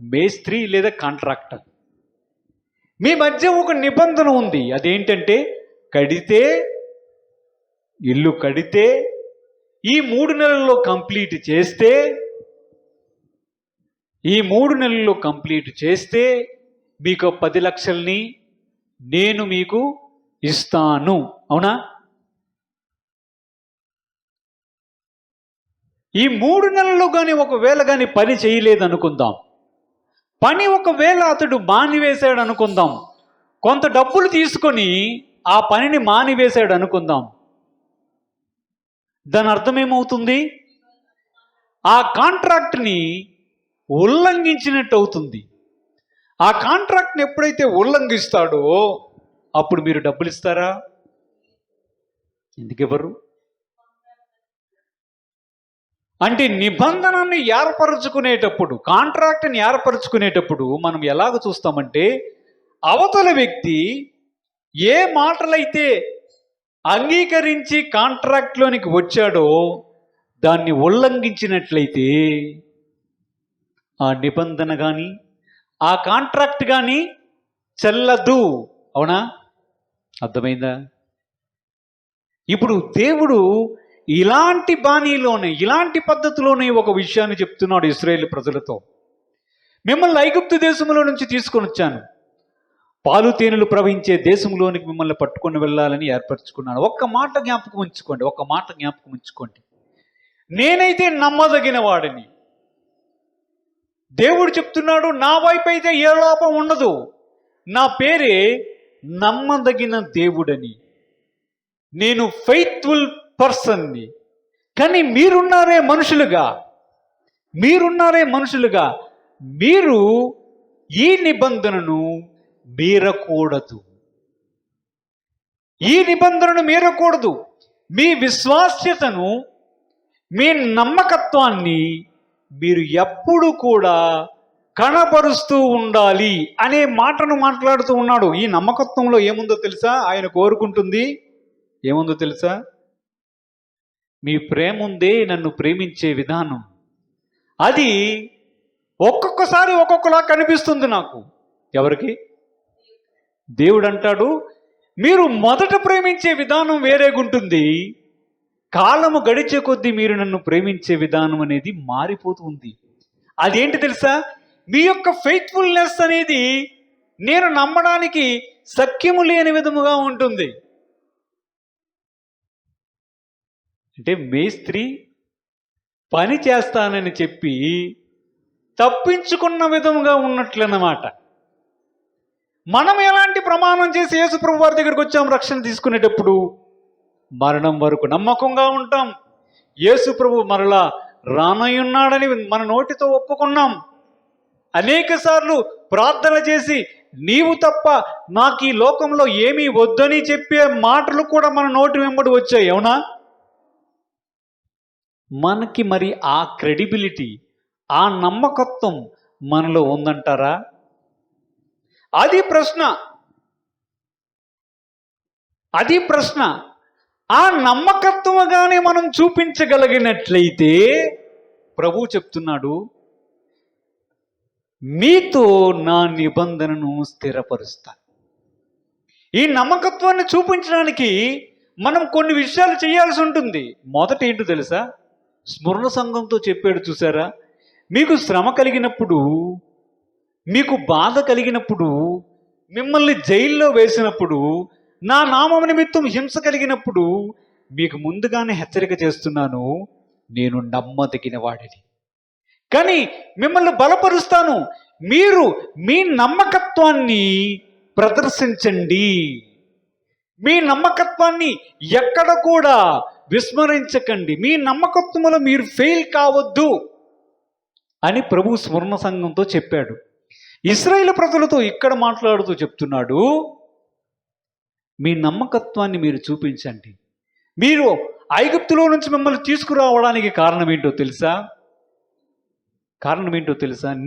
మేస్త్రి లేదా కాంట్రాక్టర్. మీ మధ్య ఒక నిబంధన ఉంది. అదేంటంటే ఇల్లు కడితే ఈ 3 నెలల్లో కంప్లీట్ చేస్తే మీకు 10 లక్షల్ని నేను మీకు ఇస్తాను. అవునా? ఈ 3 నెలల్లో కానీ ఒకవేళ కానీ పని చేయలేదనుకుందాం, పని ఒకవేళ అతడు మానివేశాడు అనుకుందాం, కొంత డబ్బులు తీసుకొని ఆ పనిని మానివేశాడు అనుకుందాం, దాని అర్థం ఏమవుతుంది? ఆ కాంట్రాక్ట్ని ఉల్లంఘించినట్టు అవుతుంది. ఆ కాంట్రాక్ట్ని ఎప్పుడైతే ఉల్లంఘిస్తాడో అప్పుడు మీరు డబ్బులు ఇస్తారా? ఎందుకు ఇవ్వరు? అంటే నిబంధనని ఏర్పరచుకునేటప్పుడు, కాంట్రాక్ట్ని ఏర్పరచుకునేటప్పుడు మనం ఎలాగ చూస్తామంటే, అవతల వ్యక్తి ఏ మాటలైతే అంగీకరించి కాంట్రాక్ట్లోనికి వచ్చాడో దాన్ని ఉల్లంఘించినట్లయితే ఆ నిబంధన కానీ ఆ కాంట్రాక్ట్ కానీ చెల్లదు. అవునా? అర్థమైందా? ఇప్పుడు దేవుడు ఇలాంటి బాణీలోనే, ఇలాంటి పద్ధతిలోనే ఒక విషయాన్ని చెప్తున్నాడు ఇశ్రాయేలు ప్రజలతో. మిమ్మల్ని ఐగుప్తు దేశంలో నుంచి తీసుకొని వచ్చాను, పాలు తేనెలు ప్రవహించే దేశంలోనికి మిమ్మల్ని పట్టుకొని వెళ్ళాలని ఏర్పరచుకున్నాను. ఒక్క మాట జ్ఞాపకం ఉంచుకోండి. నేనైతే నమ్మదగిన వాడిని. దేవుడు చెప్తున్నాడు, నా వైపు అయితే ఏ లోపం ఉండదు, నా పేరే నమ్మదగిన దేవుడని. నేను ఫెయిత్ఫుల్ పర్సన్ని. కానీ మీరున్నారే మనుషులుగా, మీరు ఈ నిబంధనను మీరకూడదు. మీ విశ్వాస్యతను, మీ నమ్మకత్వాన్ని మీరు ఎప్పుడు కూడా కనబరుస్తూ ఉండాలి అనే మాటను మాట్లాడుతూ ఉన్నాడు. ఈ నమ్మకత్వంలో ఏముందో తెలుసా? ఆయన కోరుకుంటుంది ఏముందో తెలుసా? మీ ప్రేమ ఉందే, నన్ను ప్రేమించే విధానం. అది ఒక్కొక్కసారి ఒక్కొక్కలా కనిపిస్తుంది నాకు. ఎవరికి? దేవుడు అంటాడు, మీరు మొదట ప్రేమించే విధానం వేరేగుంటుంది, కాలము గడిచే కొద్దీ మీరు నన్ను ప్రేమించే విధానం అనేది మారిపోతుంది. అదేంటి తెలుసా? మీ యొక్క ఫెయిత్ఫుల్నెస్ అనేది నేను నమ్మడానికి సఖ్యము లేని విధముగా ఉంటుంది. అంటే మేస్త్రి పని చేస్తానని చెప్పి తప్పించుకున్న విధముగా ఉన్నట్లన్నమాట. మనం ఎలాంటి ప్రమాణం చేసి యేసు ప్రభు వారి దగ్గరికి వచ్చాం రక్షణ తీసుకునేటప్పుడు? మరణం వరకు నమ్మకంగా ఉంటాం. యేసు ప్రభు మరలా రానయ్యున్నాడని మన నోటితో ఒప్పుకున్నాం. అనేక సార్లు ప్రార్థన చేసి నీవు తప్ప నాకు ఈ లోకంలో ఏమీ వద్దని చెప్పే మాటలు కూడా మన నోటి వెంబడి వచ్చాయి. అవునా? మనకి మరి ఆ క్రెడిబిలిటీ, ఆ నమ్మకత్వం మనలో ఉందంటారా? అది ప్రశ్న. ఆ నమ్మకత్వంగానే మనం చూపించగలిగినట్లయితే ప్రభు చెప్తున్నాడు, మీతో నా నిబంధనను స్థిరపరుస్తా. ఈ నమ్మకత్వాన్ని చూపించడానికి మనం కొన్ని విషయాలు చేయాల్సి ఉంటుంది. మొదట ఏంటో తెలుసా? స్మరణ సంఘంతో చెప్పాడు చూసారా? మీకు శ్రమ కలిగినప్పుడు, మీకు బాధ కలిగినప్పుడు, మిమ్మల్ని జైల్లో వేసినప్పుడు, నా నామం నిమిత్తం హింస కలిగినప్పుడు మీకు ముందుగానే హెచ్చరిక చేస్తున్నాను, నేను నమ్మదగిన వాడిని. కానీ మిమ్మల్ని బలపరుస్తాను, మీరు మీ నమ్మకత్వాన్ని ప్రదర్శించండి, మీ నమ్మకత్వాన్ని ఎక్కడ కూడా విస్మరించకండి, మీ నమ్మకత్వంలో మీరు ఫెయిల్ కావద్దు అని ప్రభు స్మరణ సంఘంతో చెప్పాడు. ఇశ్రాయేలు ప్రజలతో ఇక్కడ మాట్లాడుతూ చెప్తున్నాడు, మీ నమ్మకత్వాన్ని మీరు చూపించండి. మీరు ఐగుప్తులో నుంచి మిమ్మల్ని తీసుకురావడానికి కారణం ఏంటో తెలుసా?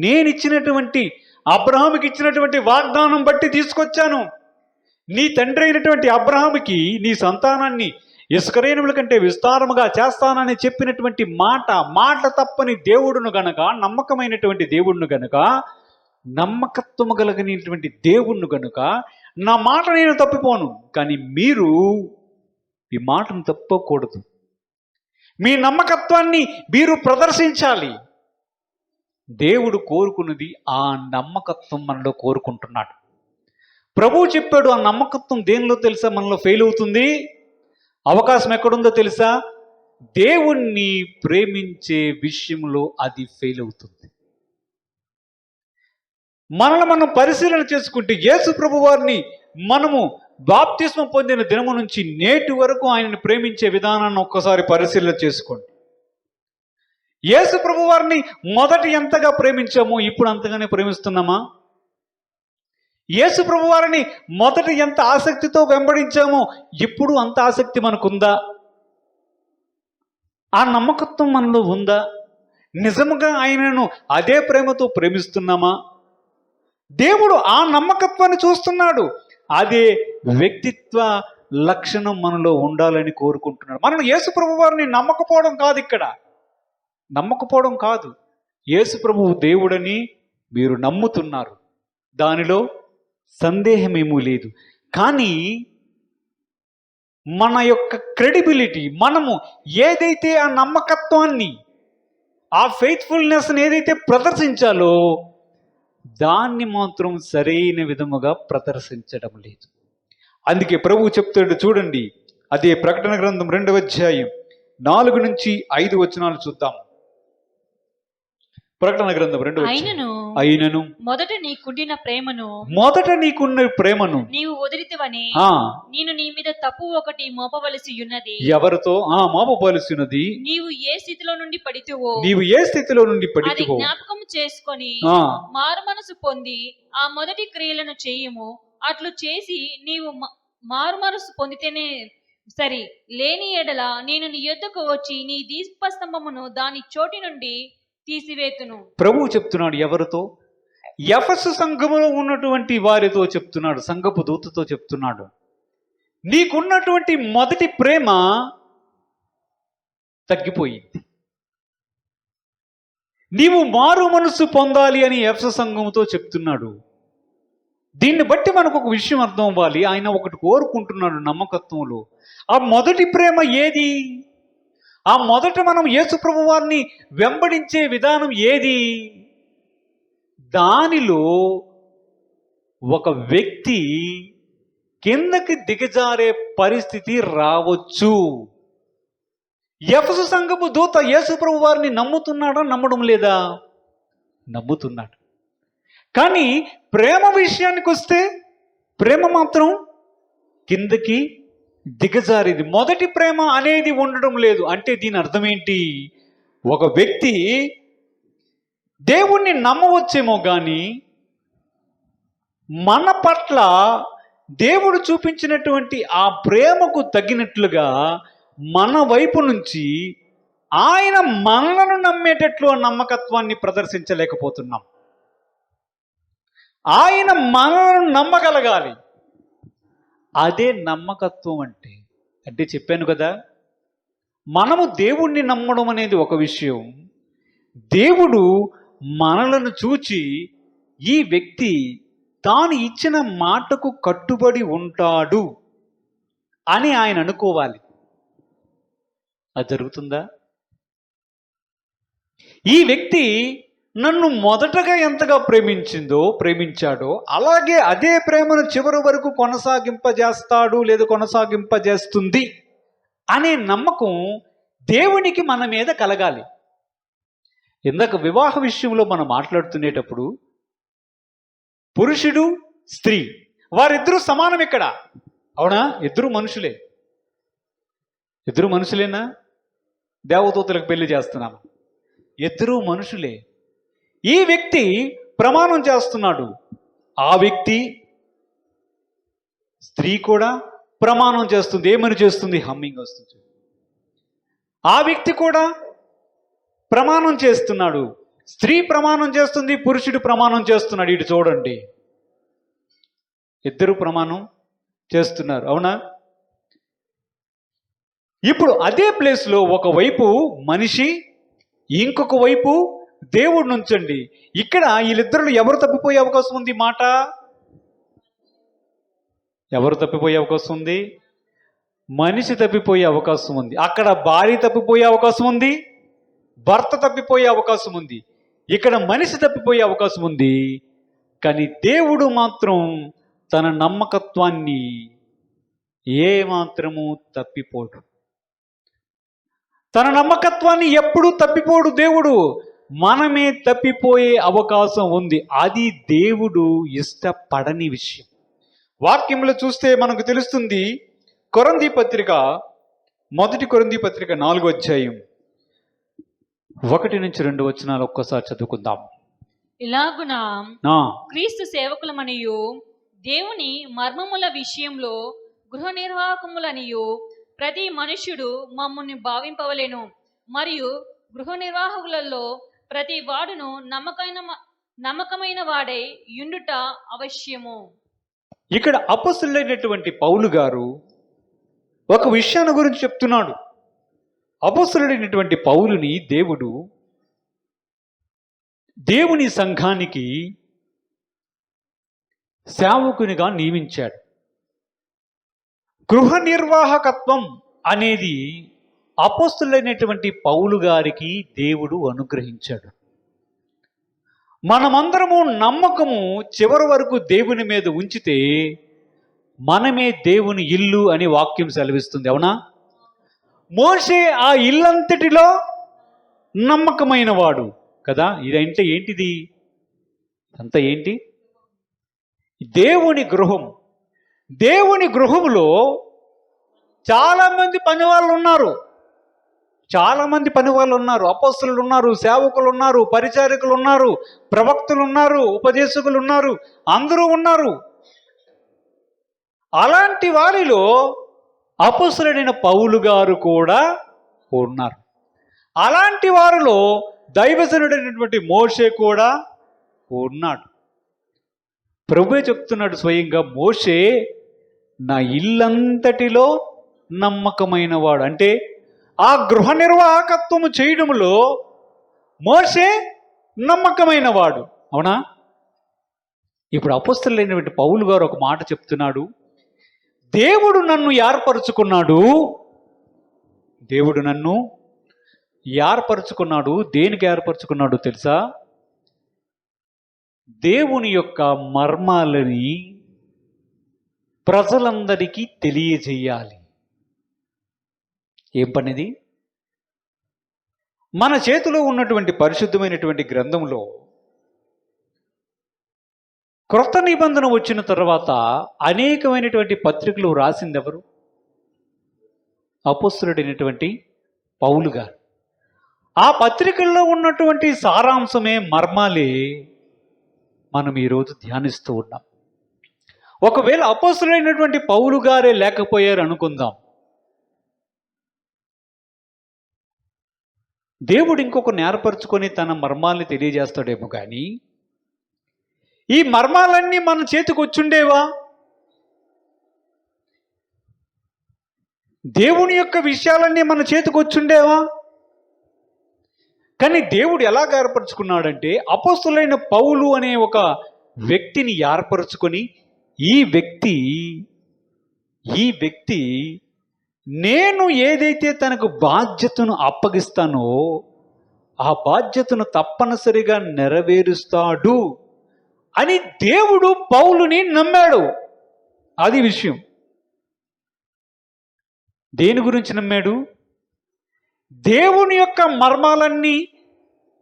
నేను ఇచ్చినటువంటి, అబ్రహాముకి ఇచ్చినటువంటి వాగ్దానం బట్టి తీసుకొచ్చాను. నీ తండ్రి అయినటువంటి అబ్రహాముకి నీ సంతానాన్ని ఇసుకరేణువుల కంటే విస్తారముగా చేస్తానని చెప్పినటువంటి మాట తప్పని దేవుడును గనక, నమ్మకమైనటువంటి దేవుడును గనక నమ్మకత్వము కలిగినటువంటి దేవుణ్ణి కనుక నా మాట నేను తప్పిపోను. కానీ మీరు ఈ మాటను తప్పకూడదు. మీ నమ్మకత్వాన్ని మీరు ప్రదర్శించాలి. దేవుడు కోరుకున్నది ఆ నమ్మకత్వం మనలో కోరుకుంటున్నాడు. ప్రభువు చెప్పాడు, ఆ నమ్మకత్వం దేనిలో తెలుసా మనలో ఫెయిల్ అవుతుంది? అవకాశం ఎక్కడుందో తెలుసా? దేవుణ్ణి ప్రేమించే విషయంలో అది ఫెయిల్ అవుతుంది. మనల్ని మనం పరిశీలన చేసుకుంటే యేసు ప్రభు వారిని మనము బాప్తిస్మం పొందిన దినము నుంచి నేటి వరకు ఆయనను ప్రేమించే విధానాన్ని ఒక్కసారి పరిశీలన చేసుకోండి. యేసు ప్రభు వారిని మొదట ఎంతగా ప్రేమించామో ఇప్పుడు అంతగానే ప్రేమిస్తున్నామా? యేసు ప్రభు వారిని మొదట ఎంత ఆసక్తితో వెంబడించామో ఇప్పుడు అంత ఆసక్తి మనకుందా? ఆ నమ్మకత్వం మనలో ఉందా? నిజముగా ఆయనను అదే ప్రేమతో ప్రేమిస్తున్నామా? దేవుడు ఆ నమ్మకత్వాన్ని చూస్తున్నాడు. అదే వ్యక్తిత్వ లక్షణం మనలో ఉండాలని కోరుకుంటున్నాడు. మనం యేసు ప్రభు వారిని నమ్మకపోవడం కాదు, ఇక్కడ నమ్మకపోవడం కాదు. యేసు ప్రభువు దేవుడని మీరు నమ్ముతున్నారు, దానిలో సందేహమేమీ లేదు. కానీ మన యొక్క క్రెడిబిలిటీ, మనము ఏదైతే ఆ నమ్మకత్వాన్ని, ఆ ఫెయిత్ఫుల్నెస్ని ఏదైతే ప్రదర్శించాలో దాన్ని మాత్రం సరైన విధముగా ప్రదర్శించడం లేదు. అందుకే ప్రభువు చెప్తాడు చూడండి, అదే ప్రకటన గ్రంథం 2వ అధ్యాయం 4 నుంచి 5 వచనాలు చూద్దాం. ప్రకటన గ్రంథం 2వ అయినను మొదట నీకున్న ప్రేమను నీవు వదిలితివని నేను నీ మీద తప్పు ఒకటి మోపవలసి ఉన్నది. ఎవరితో మోపవలసి ఉన్నది? నీవు ఏ స్థితిలో నుండి పడితివో అది జ్ఞాపకం చేసుకొని మారు మనసు పొంది ఆ మొదటి క్రియలను చేయుము. అట్లు చేసి నీవు మారు మనసు పొందితేనే సరి, లేని ఎడల నేను నీ యొద్దకు వచ్చి నీ దీపస్తంభమును దాని చోటి నుండి తీసివేతును. ప్రభువు చెప్తున్నాడు ఎవరితో? ఎఫెసు సంఘములో ఉన్నటువంటి వారితో చెప్తున్నాడు, సంఘపు దూతతో చెప్తున్నాడు. నీకున్నటువంటి మొదటి ప్రేమ తగ్గిపోయింది. నీవు మారు మనసు పొందాలి అని ఎఫెసు సంఘముతో చెప్తున్నాడు. దీన్ని బట్టి మనకు ఒక విషయం అర్థం అవ్వాలి. ఆయన ఒకటి కోరుకుంటున్నాడు నమ్మకత్వంలో. ఆ మొదటి ప్రేమ ఏది? ఆ మొదట మనం యేసు ప్రభు వారిని వెంబడించే విధానం ఏది? దానిలో ఒక వ్యక్తి కిందకి దిగజారే పరిస్థితి రావచ్చు. ఎఫెసు సంఘపు దూత యేసు ప్రభు వారిని నమ్ముతున్నాడా? నమ్మడం లేదా? నమ్ముతున్నాడు. కానీ ప్రేమ విషయానికి వస్తే ప్రేమ మాత్రం కిందకి దిగజారేది. మొదటి ప్రేమ అనేది ఉండడం లేదు. అంటే దీని అర్థం ఏంటి? ఒక వ్యక్తి దేవుణ్ణి నమ్మవచ్చేమో కానీ మన పట్ల దేవుడు చూపించినటువంటి ఆ ప్రేమకు తగినట్లుగా మన వైపు నుంచి ఆయన మనలను నమ్మేటట్లు ఆ నమ్మకత్వాన్ని ప్రదర్శించలేకపోతున్నాం. ఆయన మనలను నమ్మగలగాలి. అదే నమ్మకత్వం అంటే చెప్పాను కదా, మనము దేవుణ్ణి నమ్మడం అనేది ఒక విషయం. దేవుడు మనలను చూచి ఈ వ్యక్తి తాను ఇచ్చిన మాటకు కట్టుబడి ఉంటాడు అని ఆయన అనుకోవాలి. అది జరుగుతుందా? ఈ వ్యక్తి నన్ను మొదటగా ఎంతగా ప్రేమించాడో అలాగే అదే ప్రేమను చివరి వరకు కొనసాగింపజేస్తాడు లేదా కొనసాగింపజేస్తుంది అనే నమ్మకం దేవునికి మన మీద కలగాలి. ఇందాక వివాహ విషయంలో మనం మాట్లాడుతునేటప్పుడు పురుషుడు స్త్రీ వారిద్దరూ సమానం ఇక్కడ, అవునా? ఇద్దరు మనుషులేనా? దేవదూతలకు పెళ్లి చేస్తున్నాము, ఇద్దరు మనుషులే. ఈ వ్యక్తి ప్రమాణం చేస్తున్నాడు, ఆ వ్యక్తి స్త్రీ కూడా ప్రమాణం చేస్తుంది. ఏమని చేస్తుంది? హమ్మింగ్ వస్తుంది. ఆ వ్యక్తి కూడా ప్రమాణం చేస్తున్నాడు, స్త్రీ ప్రమాణం చేస్తుంది, పురుషుడు ప్రమాణం చేస్తున్నాడు. ఇటు చూడండి, ఇద్దరు ప్రమాణం చేస్తున్నారు, అవునా? ఇప్పుడు అదే ప్లేస్లో ఒకవైపు మనిషి, ఇంకొక వైపు దేవుడిని ఉంచండి. ఇక్కడ వీళ్ళిద్దరు ఎవరు తప్పిపోయే అవకాశం ఉంది? మాట ఎవరు తప్పిపోయే అవకాశం ఉంది? మనిషి తప్పిపోయే అవకాశం ఉంది. అక్కడ భార్య తప్పిపోయే అవకాశం ఉంది, భర్త తప్పిపోయే అవకాశం ఉంది. ఇక్కడ మనిషి తప్పిపోయే అవకాశం ఉంది. కానీ దేవుడు మాత్రం తన నమ్మకత్వాన్ని ఏ మాత్రము తప్పిపోడు. తన నమ్మకత్వాన్ని ఎప్పుడూ తప్పిపోడు దేవుడు. మనమే తప్పిపోయే అవకాశం ఉంది. అది దేవుడు ఇష్టపడని విషయం. వాక్యంలో చూస్తే మనకు తెలుస్తుంది. కొరింథీ పత్రిక, మొదటి కొరింథీ పత్రిక 4వ అధ్యాయం 1-2 వచనాలు ఒక్కసారి చదువుకుందాం. ఇలాగున క్రీస్తు సేవకులమనియు దేవుని మర్మముల విషయంలో గృహ నిర్వాహకములనియు ప్రతి మనుష్యుడు మమ్ముని భావింపవలెను. మరియు గృహ నిర్వాహకులలో ప్రతి వాడును నమ్మకమైన వాడై యుండుట అవశ్యము. ఇక్కడ అపొస్తలుడైనటువంటి పౌలు గారు ఒక విషయాన్ని గురించి చెప్తున్నాడు. అపొస్తలుడైనటువంటి పౌలుని దేవుడు దేవుని సంఘానికి సేవకునిగా నియమించాడు. గృహ నిర్వాహకత్వం అనేది అపొస్తలుడైనటువంటి పౌలు గారికి దేవుడు అనుగ్రహించాడు. మనమందరము నమ్మకము చివరి వరకు దేవుని మీద ఉంచితే మనమే దేవుని ఇల్లు అని వాక్యం సెలవిస్తుంది. అవునా? మోషే ఆ ఇల్లంతటిలో నమ్మకమైన వాడు కదా. ఇదంటే ఏంటిది? అంతా ఏంటి? దేవుని గృహం. దేవుని గృహంలో చాలామంది పనివాళ్ళు ఉన్నారు. చాలామంది పనివాళ్ళు ఉన్నారు. అపొస్తలులు ఉన్నారు, సేవకులు ఉన్నారు, పరిచారకులు ఉన్నారు, ప్రవక్తలు ఉన్నారు, ఉపదేశకులు ఉన్నారు, అందరూ ఉన్నారు. అలాంటి వారిలో అపొస్తలుడైన పౌలు గారు కూడా ఉన్నారు. అలాంటి వారిలో దైవజనుడైనటువంటి మోషే కూడా ఉన్నాడు. ప్రభువే చెప్తున్నాడు స్వయంగా, మోషే నా ఇల్లంతటిలో నమ్మకమైన వాడు. అంటే ఆ గృహ నిర్వాహకత్వము చేయడంలో మోషే నమ్మకమైన వాడు. అవునా? ఇప్పుడు అపొస్తలుడైనటువంటి పౌలు గారు ఒక మాట చెప్తున్నాడు. దేవుడు నన్ను ఏర్పరచుకున్నాడు. దేవుడు నన్ను ఏర్పరచుకున్నాడు. దేనికి ఏర్పరచుకున్నాడు తెలుసా? దేవుని యొక్క మర్మాలని ప్రజలందరికీ తెలియజేయాలి. ఏం పనిది? మన చేతిలో ఉన్నటువంటి పరిశుద్ధమైనటువంటి గ్రంథంలో క్రొత్త నిబంధన వచ్చిన తర్వాత అనేకమైనటువంటి పత్రికలు రాసింది ఎవరు? అపొస్తలుడైనటువంటి పౌలు గారు. ఆ పత్రికల్లో ఉన్నటువంటి సారాంశమే, మర్మాలే మనం ఈరోజు ధ్యానిస్తూ ఉన్నాం. ఒకవేళ అపొస్తలుడైనటువంటి పౌలు గారే లేకపోయారు అనుకుందాం, దేవుడు ఇంకొకరిని ఏర్పరచుకొని తన మర్మాల్ని తెలియజేస్తాడేమో. కానీ ఈ మర్మాలన్నీ మన చేతికి వచ్చుండేవా? దేవుని యొక్క విషయాలన్నీ మన చేతికి వచ్చుండేవా? కానీ దేవుడు ఎలాగ ఏర్పరచుకున్నాడంటే, అపొస్తలుడైన పౌలు అనే ఒక వ్యక్తిని ఏర్పరచుకొని ఈ వ్యక్తి నేను ఏదైతే తనకు బాధ్యతను అప్పగిస్తానో ఆ బాధ్యతను తప్పనిసరిగా నెరవేరుస్తాడు అని దేవుడు పౌలుని నమ్మాడు. అది విషయం. దేని గురించి నమ్మాడు? దేవుని యొక్క మర్మాలన్నీ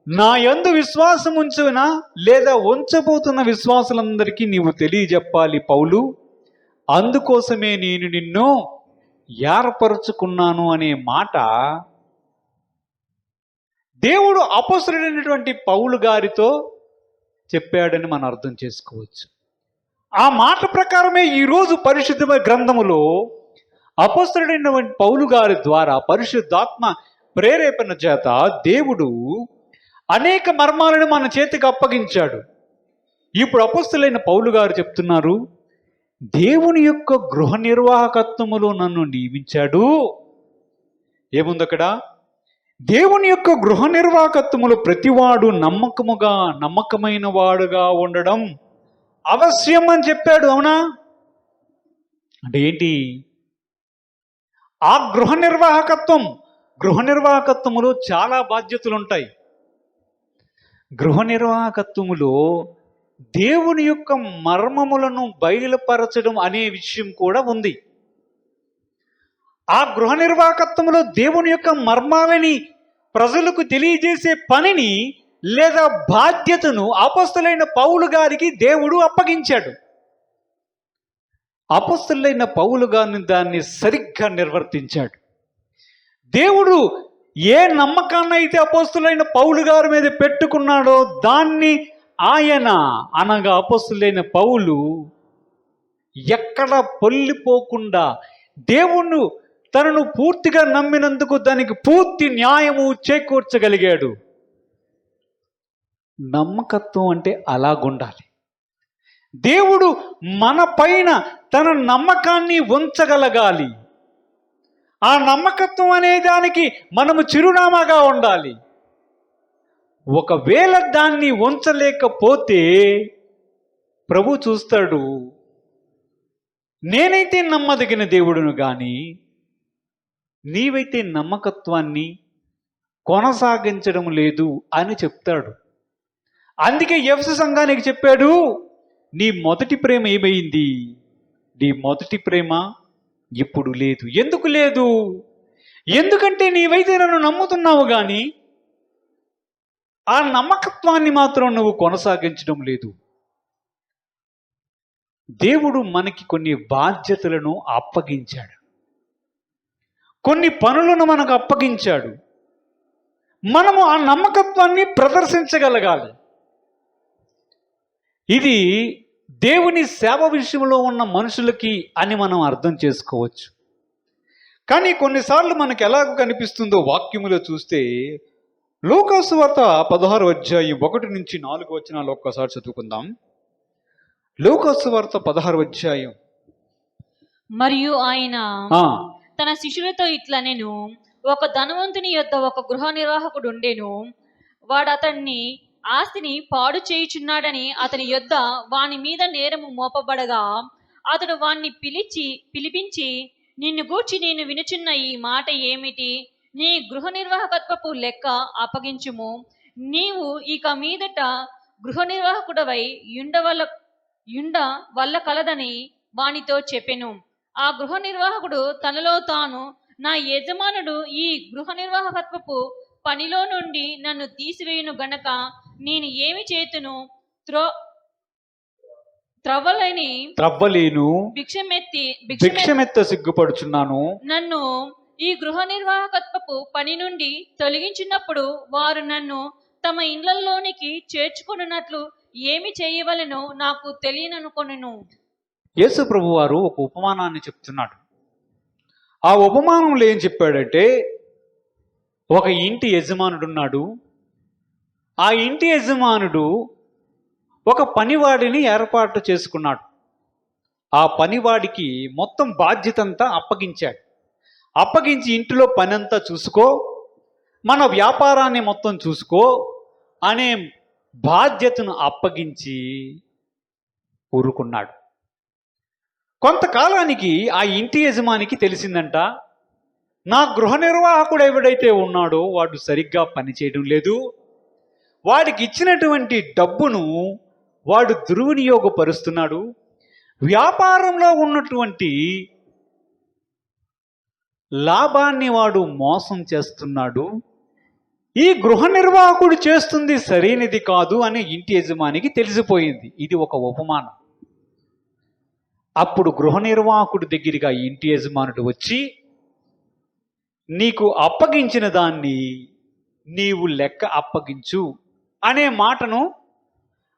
నా యందు విశ్వాసం ఉంచునా లేదా ఉంచబోతున్న విశ్వాసులందరికీ నీవు తెలియజెప్పాలి పౌలు, అందుకోసమే నేను నిన్ను ఏర్పరచుకున్నాను అనే మాట దేవుడు అపొస్తలుడైనటువంటి పౌలు గారితో చెప్పాడని మనం అర్థం చేసుకోవచ్చు. ఆ మాట ప్రకారమే ఈరోజు పరిశుద్ధమైన గ్రంథములో అపొస్తలుడైనటువంటి పౌలు గారి ద్వారా పరిశుద్ధాత్మ ప్రేరేపణ చేత దేవుడు అనేక మర్మాలను మన చేతికి అప్పగించాడు. ఇప్పుడు అపొస్తలుడైన పౌలు గారు చెప్తున్నారు, దేవుని యొక్క గృహ నిర్వాహకత్వములో నన్ను నియమించాడు. ఏముంది అక్కడ? దేవుని యొక్క గృహ నిర్వాహకత్వములు ప్రతివాడు నమ్మకమైన వాడుగా ఉండడం అవశ్యం అని చెప్పాడు. అవునా? అంటే ఏంటి? ఆ గృహ నిర్వాహకత్వములో చాలా బాధ్యతలు ఉంటాయి. గృహ నిర్వాహకత్వములో దేవుని యొక్క మర్మములను బయలుపరచడం అనే విషయం కూడా ఉంది. ఆ గృహ నిర్వాహకత్వములో దేవుని యొక్క మర్మాలని ప్రజలకు తెలియజేసే పనిని లేదా బాధ్యతను అపొస్తలులైన పౌలు గారికి దేవుడు అప్పగించాడు. అపొస్తలులైన పౌలు గారిని దాన్ని సరిగ్గా నిర్వర్తించాడు. దేవుడు ఏ నమ్మకాన్ని అయితే అపొస్తలులైన పౌలు గారి మీద పెట్టుకున్నాడో దాన్ని ఆయన అనగా అపొస్తలులైన పౌలు ఎక్కడ పొల్లిపోకుండా దేవుణ్ణి తనను పూర్తిగా నమ్మినందుకు దానికి పూర్తి న్యాయము చేకూర్చగలిగాడు. నమ్మకత్వం అంటే అలాగుండాలి. దేవుడు మన పైన తన నమ్మకాన్ని ఉంచగలగాలి. ఆ నమ్మకత్వం అనే దానికి మనము చిరునామాగా ఉండాలి. ఒకవేళ దాన్ని ఉంచలేకపోతే ప్రభు చూస్తాడు, నేనైతే నమ్మదగిన దేవుడును గాని నీవైతే నమ్మకత్వాన్ని కొనసాగించడం లేదు అని చెప్తాడు. అందుకే ఎఫెసు సంఘానికి చెప్పాడు, నీ మొదటి ప్రేమ ఏమైంది? నీ మొదటి ప్రేమ ఇప్పుడు లేదు. ఎందుకు లేదు? ఎందుకంటే నీవైతే నన్ను నమ్ముతున్నావు కానీ ఆ నమ్మకత్వాన్ని మాత్రం నువ్వు కొనసాగించడం లేదు. దేవుడు మనకి కొన్ని బాధ్యతలను అప్పగించాడు, కొన్ని పనులను మనకు అప్పగించాడు. మనము ఆ నమ్మకత్వాన్ని ప్రదర్శించగలగాలి. ఇది దేవుని సేవ విషయంలో ఉన్న మనుషులకి అని మనం అర్థం చేసుకోవచ్చు. కానీ కొన్నిసార్లు మనకు ఎలా కనిపిస్తుందో వాక్యములో చూస్తే, లూకా సువార్త 16:1-4 ఒక్కసారి చదువుకుందాం. లూకా సువార్త 16. మరియు ఆయన తన శిష్యులతో ఇట్లా నేను, ఒక ధనవంతుని యొద్ద ఒక గృహ నిర్వాహకుడు ఉండెను. వాడు అతన్ని ఆస్తిని పాడు చేయుచున్నాడని అతని యొద్ద వాని మీద నేరము మోపబడగా, అతడు వాణ్ణి పిలిపించి, నిన్ను గూర్చి నేను వినుచున్న ఈ మాట ఏమిటి? నీ గృహ నిర్వాహకత్వపు లెక్క అప్పగించుము. నీవు ఇక మీదట గృహ నిర్వాహకుడవై యుండ వల్ల కలదని వానితో చెప్పెను. ఆ గృహ నిర్వాహకుడు తనలో తాను, నా యజమానుడు ఈ గృహ నిర్వాహకత్వపు పనిలో నుండి నన్ను తీసివేయును గనక నేను ఏమి చేతును? త్రవ్వలేను, భిక్షమెత్త సిగ్గుపడుచున్నాను. నన్ను ఈ గృహ నిర్వాహకత్వపు పని నుండి తొలగించినప్పుడు వారు నన్ను తమ ఇండ్లలోనికి చేర్చుకున్నట్లు ఏమి చేయవలెనో నాకు తెలియననుకొనెను. యేసు ప్రభు వారు ఒక ఉపమానాన్ని చెప్తున్నాడు. ఆ ఉపమానంలో ఏం చెప్పాడంటే, ఒక ఇంటి యజమానుడు ఉన్నాడు. ఆ ఇంటి యజమానుడు ఒక పనివాడిని ఏర్పాటు చేసుకున్నాడు. ఆ పనివాడికి మొత్తం బాధ్యత అంతా అప్పగించాడు. అప్పగించి ఇంటిలో పని అంతా చూసుకో, మన వ్యాపారాన్ని మొత్తం చూసుకో అనే బాధ్యతను అప్పగించి ఊరుకున్నాడు. కొంతకాలానికి ఆ ఇంటి యజమానికి తెలిసిందంట, నా గృహ నిర్వాహకుడు ఎవడైతే ఉన్నాడో వాడు సరిగ్గా పనిచేయడం లేదు, వాడికి ఇచ్చినటువంటి డబ్బును వాడు దుర్వినియోగపరుస్తున్నాడు, వ్యాపారంలో ఉన్నటువంటి లాభాన్ని వాడు మోసం చేస్తున్నాడు, ఈ గృహ నిర్వాహకుడు చేస్తుంది సరైనది కాదు అని ఇంటి యజమానికి తెలిసిపోయింది. ఇది ఒక ఉపమానం. అప్పుడు గృహ నిర్వాహకుడి దగ్గరగా ఇంటి యజమానుడు వచ్చి, నీకు అప్పగించిన దాన్ని నీవు లెక్క అప్పగించు అనే మాటను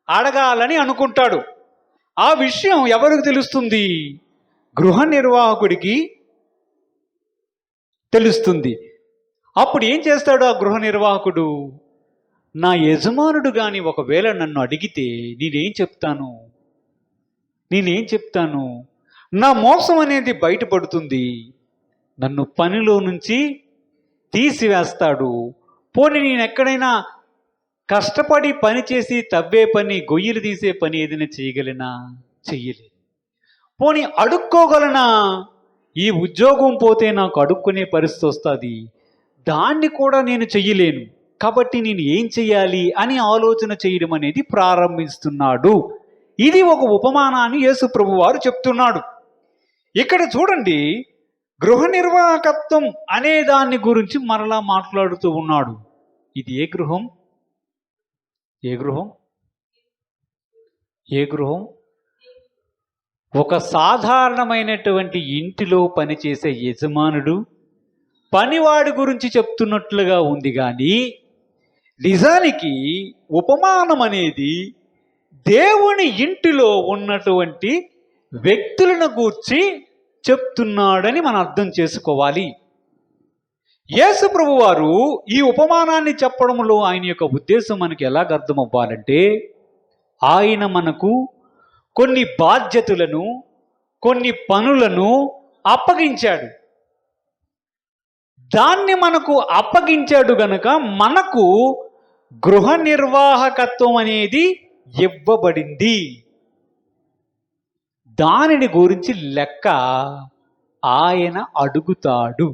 అడగాలని అనుకుంటాడు. ఆ విషయం ఎవరికి తెలుస్తుంది? గృహ నిర్వాహకుడికి తెలుస్తుంది. అప్పుడు ఏం చేస్తాడు ఆ గృహ నిర్వాహకుడు? నా యజమానుడు కానీ ఒకవేళ నన్ను అడిగితే నేనేం చెప్తాను? నా మోసం అనేది బయటపడుతుంది, నన్ను పనిలో నుంచి తీసివేస్తాడు. పోనీ నేను ఎక్కడైనా కష్టపడి పని చేసి తవ్వే పని, గొయ్యిలు తీసే పని ఏదైనా చేయగలనా? చెయ్యలే. పోనీ అడుక్కోగలనా? ఈ ఉద్యోగం పోతే నాకు అడుక్కునే పరిస్థితి వస్తుంది, దాన్ని కూడా నేను చెయ్యలేను. కాబట్టి నేను ఏం చెయ్యాలి అని ఆలోచన చేయడం అనేది ప్రారంభిస్తున్నాడు. ఇది ఒక ఉపమానాన్ని యేసు ప్రభు వారు చెప్తున్నాడు. ఇక్కడ చూడండి, గృహ నిర్వాహకత్వం అనే దాని గురించి మరలా మాట్లాడుతూ ఉన్నాడు. ఇది ఏ గృహం? ఏ గృహం? ఏ గృహం? ఒక సాధారణమైనటువంటి ఇంటిలో పనిచేసే యజమానుడు పనివాడి గురించి చెప్తున్నట్లుగా ఉంది. కానీ నిజానికి ఉపమానం అనేది దేవుని ఇంటిలో ఉన్నటువంటి వ్యక్తులను గూర్చి చెప్తున్నాడని మనం అర్థం చేసుకోవాలి. యేసు ప్రభు వారు ఈ ఉపమానాన్ని చెప్పడంలో ఆయన యొక్క ఉద్దేశం మనకి ఎలాగ అర్థం అవ్వాలంటే, ఆయన మనకు కొన్ని బాధ్యతలను, కొన్ని పనులను అప్పగించాడు. దాన్ని మనకు అప్పగించాడు గనుక మనకు గృహ నిర్వాహకత్వం అనేది ఇవ్వబడింది. దానిని గురించి లెక్క ఆయన అడుగుతాడు.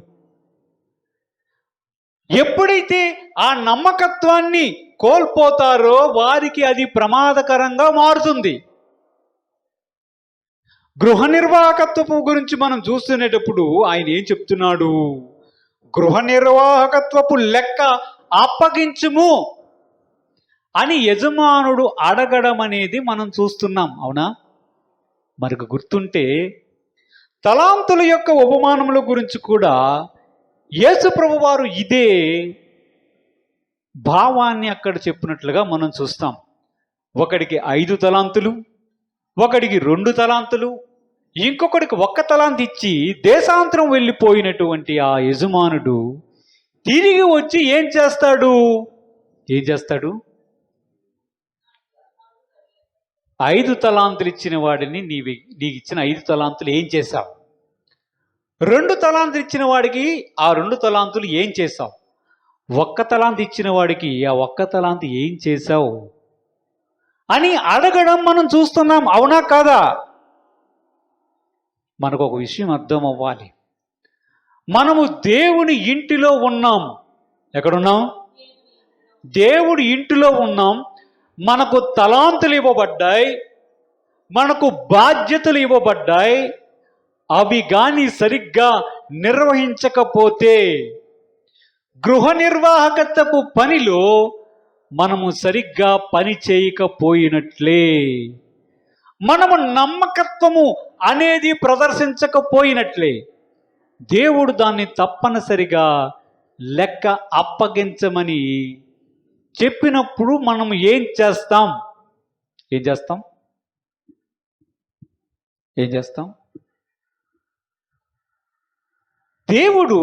ఎప్పుడైతే ఆ నమ్మకత్వాన్ని కోల్పోతారో వారికి అది ప్రమాదకరంగా మారుతుంది. గృహ నిర్వాహకత్వపు గురించి మనం చూస్తునేటప్పుడు ఆయన ఏం చెప్తున్నాడు? గృహ నిర్వాహకత్వపు లెక్క అప్పగించుము అని యజమానుడు అడగడం అనేది మనం చూస్తున్నాం. అవునా? మనకు గుర్తుంటే తలాంతుల యొక్క ఉపమానముల గురించి కూడా యేసు ప్రభు వారు ఇదే భావాన్ని అక్కడ చెప్పినట్లుగా మనం చూస్తాం. ఒకడికి 5 తలాంతులు, ఒకడికి 2 తలాంతులు, ఇంకొకడికి 1 తలాంతు ఇచ్చి దేశాంతరం వెళ్ళిపోయినటువంటి ఆ యజమానుడు తిరిగి వచ్చి ఏం చేస్తాడు? 5 తలాంతులు ఇచ్చిన వాడిని నీకు ఇచ్చిన 5 తలాంతులు ఏం చేశావు? 2 తలాంతులు ఇచ్చిన వాడికి ఆ 2 తలాంతులు ఏం చేశావు? 1 తలాంతు ఇచ్చిన వాడికి ఆ 1 తలాంతు ఏం చేశావు అని అడగడం మనం చూస్తున్నాం. అవునా కాదా? మనకు ఒక విషయం అర్థం అవ్వాలి. మనము దేవుని ఇంటిలో ఉన్నాం. ఎక్కడున్నాం? దేవుడి ఇంటిలో ఉన్నాం. మనకు తలాంతులు ఇవ్వబడ్డాయి, మనకు బాధ్యతలు ఇవ్వబడ్డాయి. అవి కానీ సరిగ్గా నిర్వహించకపోతే గృహ నిర్వాహకత్వపు పనిలో మనము సరిగ్గా పని చేయకపోయినట్లే, మనము నమ్మకత్వము అనేది ప్రదర్శించకపోయినట్లే. దేవుడు దాన్ని తప్పనిసరిగా లెక్క అప్పగించమని చెప్పినప్పుడు మనం ఏం చేస్తాం? దేవుడు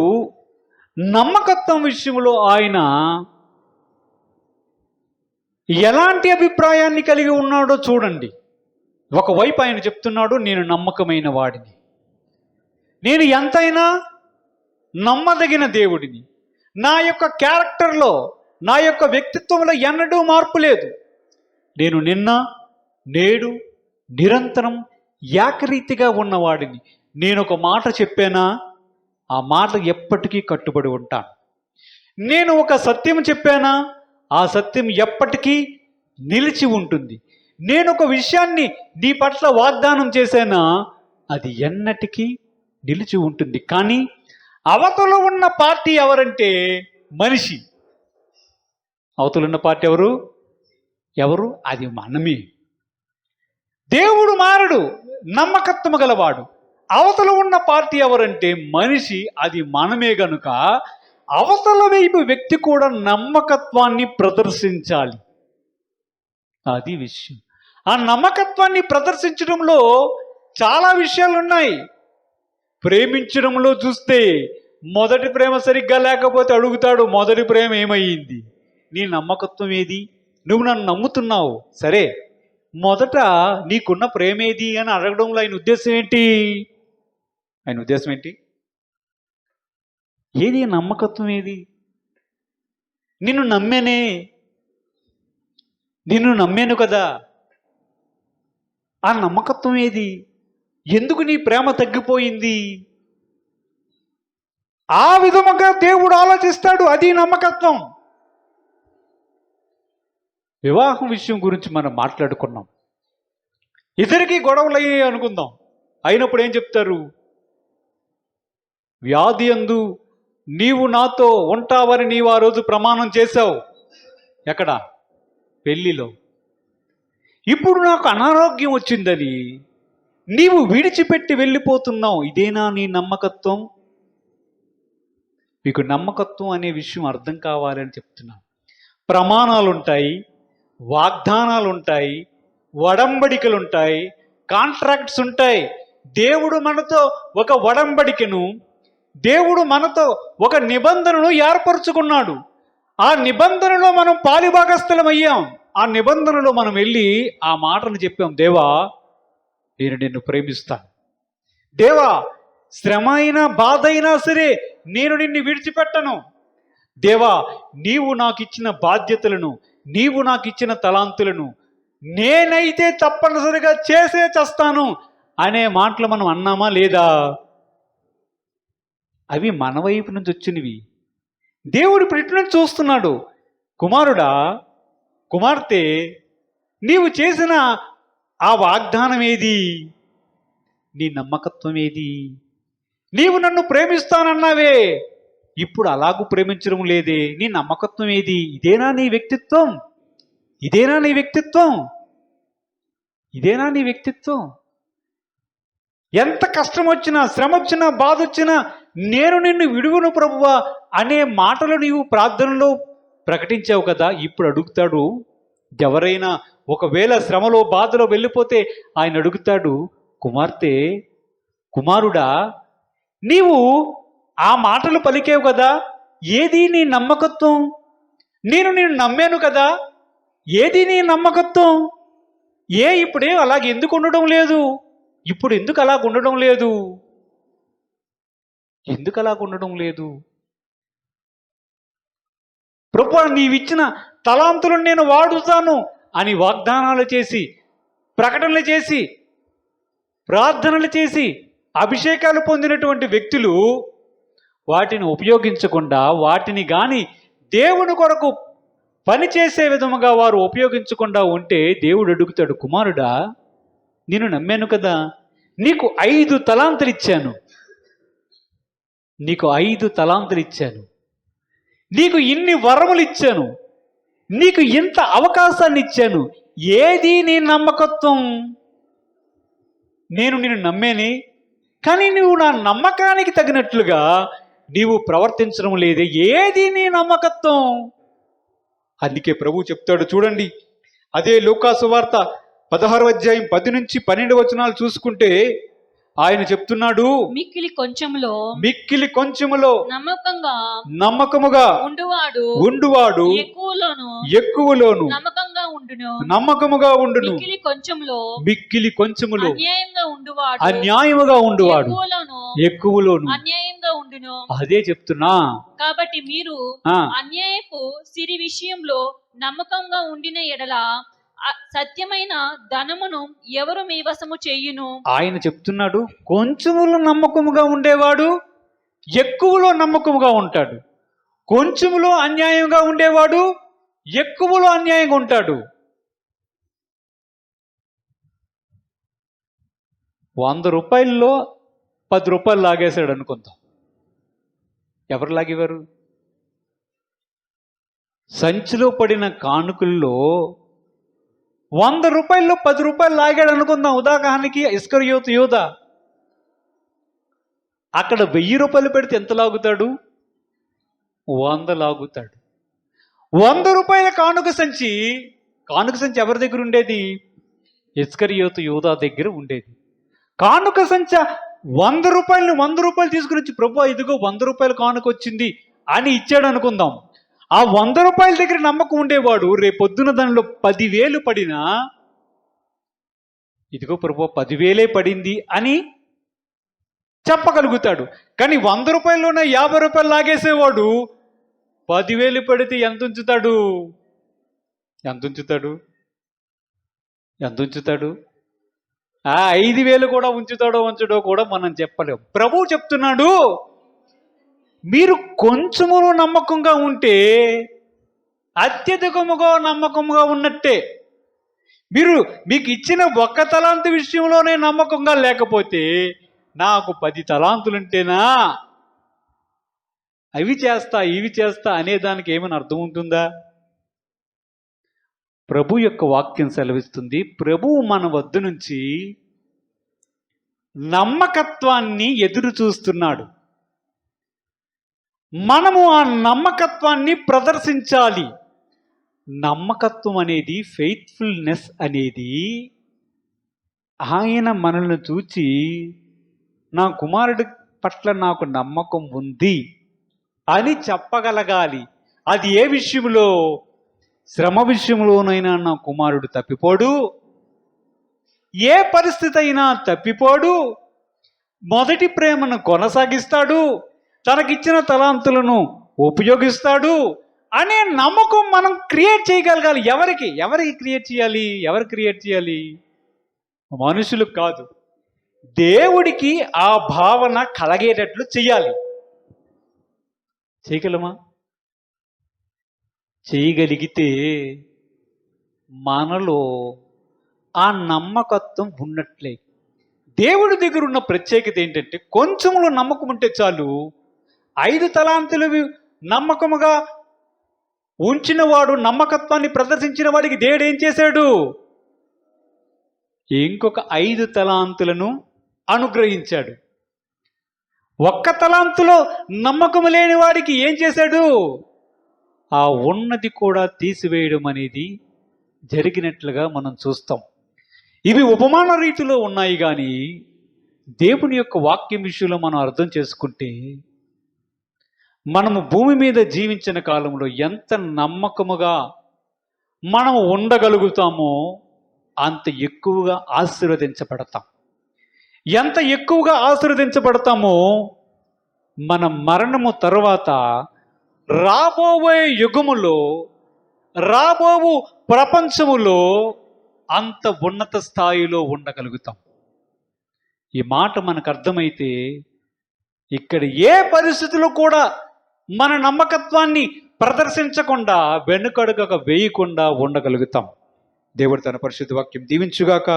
నమ్మకత్వం విషయంలో ఆయన ఎలాంటి అభిప్రాయాన్ని కలిగి ఉన్నాడో చూడండి. ఒకవైపు ఆయన చెప్తున్నాడు, నేను నమ్మకమైన వాడిని, నేను ఎంతైనా నమ్మదగిన దేవుడిని, నా యొక్క క్యారెక్టర్లో, నా యొక్క వ్యక్తిత్వంలో ఎన్నడూ మార్పు లేదు, నేను నిన్న నేడు నిరంతరం ఏకరీతిగా ఉన్నవాడిని. నేను ఒక మాట చెప్పానా ఆ మాట ఎప్పటికీ కట్టుబడి ఉంటాను. నేను ఒక సత్యం చెప్పానా ఆ సత్యం ఎప్పటికీ నిలిచి ఉంటుంది. నేను ఒక విషయాన్ని నీ పట్ల వాగ్దానం చేశానా అది ఎన్నటికీ నిలిచి ఉంటుంది. కానీ అవతల ఉన్న పార్టీ ఎవరంటే మనిషి. అవతల ఉన్న పార్టీ ఎవరు? అది మనమే. దేవుడు మారడు, నమ్మకత్వము గలవాడు. అవతల ఉన్న పార్టీ ఎవరంటే మనిషి, అది మనమే గనుక అవతల వైపు వ్యక్తి కూడా నమ్మకత్వాన్ని ప్రదర్శించాలి. అది విషయం. ఆ నమ్మకత్వాన్ని ప్రదర్శించడంలో చాలా విషయాలు ఉన్నాయి. ప్రేమించడంలో చూస్తే మొదటి ప్రేమ సరిగ్గా లేకపోతే అడుగుతాడు, మొదటి ప్రేమ ఏమయ్యింది, నీ నమ్మకత్వం ఏది, నువ్వు నన్ను నమ్ముతున్నావు సరే, మొదట నీకున్న ప్రేమ ఏది అని అడగడంలో ఆయన ఉద్దేశం ఏంటి? ఏది నమ్మకత్వం? ఏది? నిన్ను నమ్మాను కదా, ఆ నమ్మకత్వం ఏది? ఎందుకు నీ ప్రేమ తగ్గిపోయింది? ఆ విధముగా దేవుడు ఆలోచిస్తాడు. అది నమ్మకత్వం. వివాహం విషయం గురించి మనం మాట్లాడుకున్నాం. ఇద్దరికి గొడవలు అయ్యాయి అనుకుందాం. అయినప్పుడు ఏం చెప్తారు? వ్యాధి యందు నీవు నాతో ఉంటావని నీవు ఆ రోజు ప్రమాణం చేశావు. ఎక్కడ? పెళ్లిలో. ఇప్పుడు నాకు అనారోగ్యం వచ్చిందని నీవు విడిచిపెట్టి వెళ్ళిపోతున్నావు. ఇదేనా నీ నమ్మకత్వం? మీకు నమ్మకత్వం అనే విషయం అర్థం కావాలని చెప్తున్నాను. ప్రమాణాలు ఉంటాయి, వాగ్దానాలు ఉంటాయి, ఒడంబడికలు ఉంటాయి, కాంట్రాక్ట్స్ ఉంటాయి. దేవుడు మనతో ఒక ఒడంబడికను, దేవుడు మనతో ఒక నిబంధనను ఏర్పరచుకున్నాడు. ఆ నిబంధనలో మనం పాలిభాగస్థలమయ్యాం. ఆ నిబంధనలో మనం వెళ్ళి ఆ మాటను చెప్పాం. దేవా, నేను నిన్ను ప్రేమిస్తాను. దేవా, శ్రమ అయినా బాధ అయినా సరే నేను నిన్ను విడిచిపెట్టను. దేవా, నీవు నాకు ఇచ్చిన బాధ్యతలను, నీవు నాకు ఇచ్చిన తలాంతులను నేనైతే తప్పనిసరిగా చేసే చేస్తాను అనే మాటలు మనం అన్నామా లేదా? అవి మన వైపు నుంచి వచ్చినవి. దేవుడు ఇప్పుడు ఇటు నుంచి చూస్తున్నాడు. కుమారుడా, కుమార్తె, నీవు చేసిన ఆ వాగ్దానం ఏది? నీ నమ్మకత్వం ఏది? నీవు నన్ను ప్రేమిస్తానన్నావే, ఇప్పుడు అలాగూ ప్రేమించడం లేదే. నీ నమ్మకత్వం ఏది? ఇదేనా నీ వ్యక్తిత్వం? ఇదేనా నీ వ్యక్తిత్వం? ఇదేనా నీ వ్యక్తిత్వం? ఎంత కష్టం వచ్చినా, శ్రమ వచ్చినా, బాధ వచ్చినా నేను నిన్ను విడువను ప్రభువా అనే మాటలు నీవు ప్రార్థనలో ప్రకటించావు కదా. ఇప్పుడు అడుగుతాడు ఎవరైనా, ఒకవేళ శ్రమలో బాధలో వెళ్ళిపోతే ఆయన అడుగుతాడు, కుమార్తె, కుమారుడా, నీవు ఆ మాటలు పలికేవు కదా, ఏది నీ నమ్మకత్వం? నేను నమ్మాను కదా, ఏది నీ నమ్మకత్వం? ఇప్పుడే అలాగ ఎందుకు ఉండడం లేదు? ఇప్పుడు ఎందుకు అలాగ ఉండడం లేదు? ఎందుకు అలాగ ఉండడం లేదు? ప్రభువా, నీవిచ్చిన తలాంతులను నేను వాడుతాను అని వాగ్దానాలు చేసి, ప్రకటనలు చేసి, ప్రార్థనలు చేసి అభిషేకాలు పొందినటువంటి వ్యక్తులు వాటిని ఉపయోగించకుండా, వాటిని కానీ దేవుని కొరకు పనిచేసే విధముగా వారు ఉపయోగించకుండా ఉంటే దేవుడు అడుగుతాడు, కుమారుడా, నేను నమ్మాను కదా, నీకు 5 తలాంతులు ఇచ్చాను, నీకు 5 తలాంతులు ఇచ్చాను, నీకు ఇన్ని వరములు ఇచ్చాను, నీకు ఇంత అవకాశాన్ని ఇచ్చాను, ఏది నీ నమ్మకత్వం? నేను నిన్ను నమ్మేని, కానీ నువ్వు నా నమ్మకానికి తగినట్లుగా నీవు ప్రవర్తించడం లేదే. ఏది నీ నమ్మకత్వం? అందుకే ప్రభు చెప్తాడు చూడండి, అదే లూకా సువార్త 16వ అధ్యాయం 10 నుంచి 12 వచనాలు చూసుకుంటే ఆయన చెప్తున్నాడు, మిక్కిలి కొంచెములో నమ్మకముగా ఉండువాడు ఎక్కువలోను నమ్మకముగా ఉండును, మిక్కిలి కొంచెములో అన్యాయముగా ఉండువాడు ఎక్కువలోను అన్యాయంగా ఉండును. అదే చెప్తున్నా. కాబట్టి మీరు అన్యాయపు సిరి విషయంలో నమ్మకంగా ఉండిన ఎడల సత్యమైన ధనమును ఎవరు మీ వశము చేయును? ఆయన చెప్తున్నాడు, కొంచెములో నమ్మకముగా ఉండేవాడు ఎక్కువలో నమ్మకముగా ఉంటాడు, కొంచెములో అన్యాయంగా ఉండేవాడు ఎక్కువలో అన్యాయంగా ఉంటాడు. 100 రూపాయల్లో 10 రూపాయలు లాగేశాడు అనుకుందాం. ఎవరు లాగేవారు? సంచిలో పడిన కానుకల్లో 100 రూపాయల్లో 10 రూపాయలు లాగాడు అనుకుందాం. ఉదాహరణకి ఇస్కరియోతు యూదా. అక్కడ 1000 రూపాయలు పెడితే ఎంత లాగుతాడు? 100 లాగుతాడు. 100 రూపాయల కానుక సంచి ఎవరి దగ్గర ఉండేది? ఇస్కరియోతు యూదా దగ్గర ఉండేది. కానుక సంచ 100 రూపాయలు తీసుకుని వచ్చి, ప్రభు ఇదిగో 100 రూపాయల కానుక వచ్చింది అని ఇచ్చాడు అనుకుందాం. ఆ 100 రూపాయల దగ్గర నమ్మకం ఉండేవాడు రేపొద్దున దానిలో 10,000 పడినా, ఇదిగో ప్రభు 10,000 పడింది అని చెప్పగలుగుతాడు. కానీ 100 రూపాయల్లోనే 50 రూపాయలు లాగేసేవాడు 10,000 పడితే ఎంత ఉంచుతాడు? ఎంత ఉంచుతాడు? ఎంత ఉంచుతాడు? 5,000 కూడా ఉంచుడో కూడా మనం చెప్పలేం. ప్రభువు చెప్తున్నాడు, మీరు కొంచెములో నమ్మకంగా ఉంటే అత్యధికముగా నమ్మకంగా ఉన్నట్టే. మీకు ఇచ్చిన 1 తలాంతు విషయంలోనే నమ్మకంగా లేకపోతే నాకు 10 తలాంతులుంటేనా అవి చేస్తా ఇవి చేస్తా అనేదానికి ఏమైనా అర్థం ఉంటుందా? ప్రభు యొక్క వాక్యం సెలవిస్తుంది, ప్రభువు మన వద్ద నుంచి నమ్మకత్వాన్ని ఎదురు చూస్తున్నాడు. మనము ఆ నమ్మకత్వాన్ని ప్రదర్శించాలి. నమ్మకత్వం అనేది, ఫెయిత్ఫుల్నెస్ అనేది ఆయన మనల్ని చూచి నా కుమారుడి పట్ల నాకు నమ్మకం ఉంది అని చెప్పగలగాలి. అది ఏ విషయంలో? శ్రమ విషయంలోనైనా నా కుమారుడు తప్పిపోడు, ఏ పరిస్థితి అయినా తప్పిపోడు, మొదటి ప్రేమను కొనసాగిస్తాడు, తనకిచ్చిన తలాంతులను ఉపయోగిస్తాడు అనే నమ్మకం మనం క్రియేట్ చేయగలగాలి. ఎవరికి క్రియేట్ చేయాలి? ఎవరు క్రియేట్ చేయాలి? మనుషులకు కాదు, దేవుడికి ఆ భావన కలగేటట్లు చెయ్యాలి. చేయగలమా? చేయగలిగితే మనలో ఆ నమ్మకత్వం ఉన్నట్లే. దేవుడి దగ్గర ఉన్న ప్రత్యేకత ఏంటంటే, కొంచెంలో నమ్మకం ఉంటే చాలు. 5 తలాంతులు నమ్మకముగా ఉంచిన వాడు, నమ్మకత్వాన్ని ప్రదర్శించిన వాడికి దేవుడు ఏం చేశాడు? ఇంకొక 5 తలాంతులను అనుగ్రహించాడు. 1 తలాంతులో నమ్మకం లేని వాడికి ఏం చేశాడు? ఆ ఉన్నది కూడా తీసివేయడం అనేది జరిగినట్లుగా మనం చూస్తాం. ఇవి ఉపమాన రీతిలో ఉన్నాయి, కానీ దేవుని యొక్క వాక్యం విషయంలో మనం అర్థం చేసుకుంటే, మనము భూమి మీద జీవించిన కాలంలో ఎంత నమ్మకముగా మనం ఉండగలుగుతామో అంత ఎక్కువగా ఆశీర్వదించబడతాం. ఎంత ఎక్కువగా ఆశీర్వదించబడతామో మన మరణము తరువాత రాబోయే యుగములో, రాబోవు ప్రపంచములో అంత ఉన్నత స్థాయిలో ఉండగలుగుతాం. ఈ మాట మనకు అర్థమైతే ఇక్కడ ఏ పరిస్థితుల్లో కూడా మన నమ్మకత్వాన్ని ప్రదర్శించకుండా, వెనుకడుగక వేయకుండా ఉండగలుగుతాం. దేవుడు తన పరిశుద్ధ వాక్యం దీవించుగాక.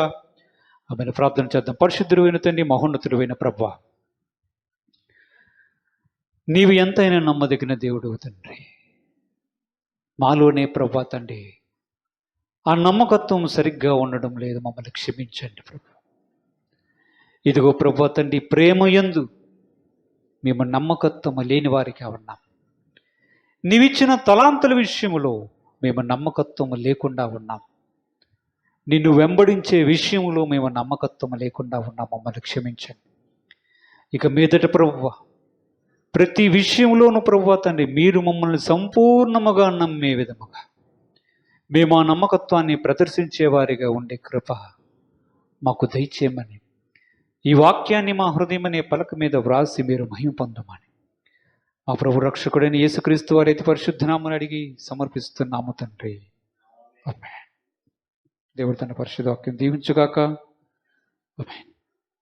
ఆమెను ప్రార్థన చేద్దాం. పరిశుద్ధుడు అయిన తండ్రి, మహోన్నతుడు అయిన ప్రభువా, నీవు ఎంతైనా నమ్మదగిన దేవుడు తండ్రి. మాలోనే ప్రభువా తండ్రి ఆ నమ్మకత్వం సరిగ్గా ఉండడం లేదు, మమ్మల్ని క్షమించండి ప్రభు. ఇదిగో ప్రభువా తండ్రి, ప్రేమయందు మేము నమ్మకత్వం లేని వారికి ఉన్నాం. నీవిచ్చిన తలాంతుల విషయంలో మేము నమ్మకత్వం లేకుండా ఉన్నాం. నిన్ను వెంబడించే విషయంలో మేము నమ్మకత్వం లేకుండా ఉన్నాం, మమ్మల్ని క్షమించండి. ఇక మీదట ప్రభువా, ప్రతి విషయంలోనూ ప్రభువా తండ్రి, మీరు మమ్మల్ని సంపూర్ణముగా నమ్మే విధముగా మేము ఆ నమ్మకత్వాన్ని ప్రదర్శించే వారిగా ఉండే కృప మాకు దయచేయమని, ఈ వాక్యాన్ని మా హృదయం అనే పలక మీద వ్రాసి మీరు మహిమ పొందమని మా ప్రభు రక్షకుడైన యేసుక్రీస్తు వారి అతి పరిశుద్ధనామని అడిగి సమర్పిస్తున్నాము తండ్రి. ఆమేన్. దేవుడు తన పరిశుద్ధ వాక్యం దీవించుగాక. ఆమేన్.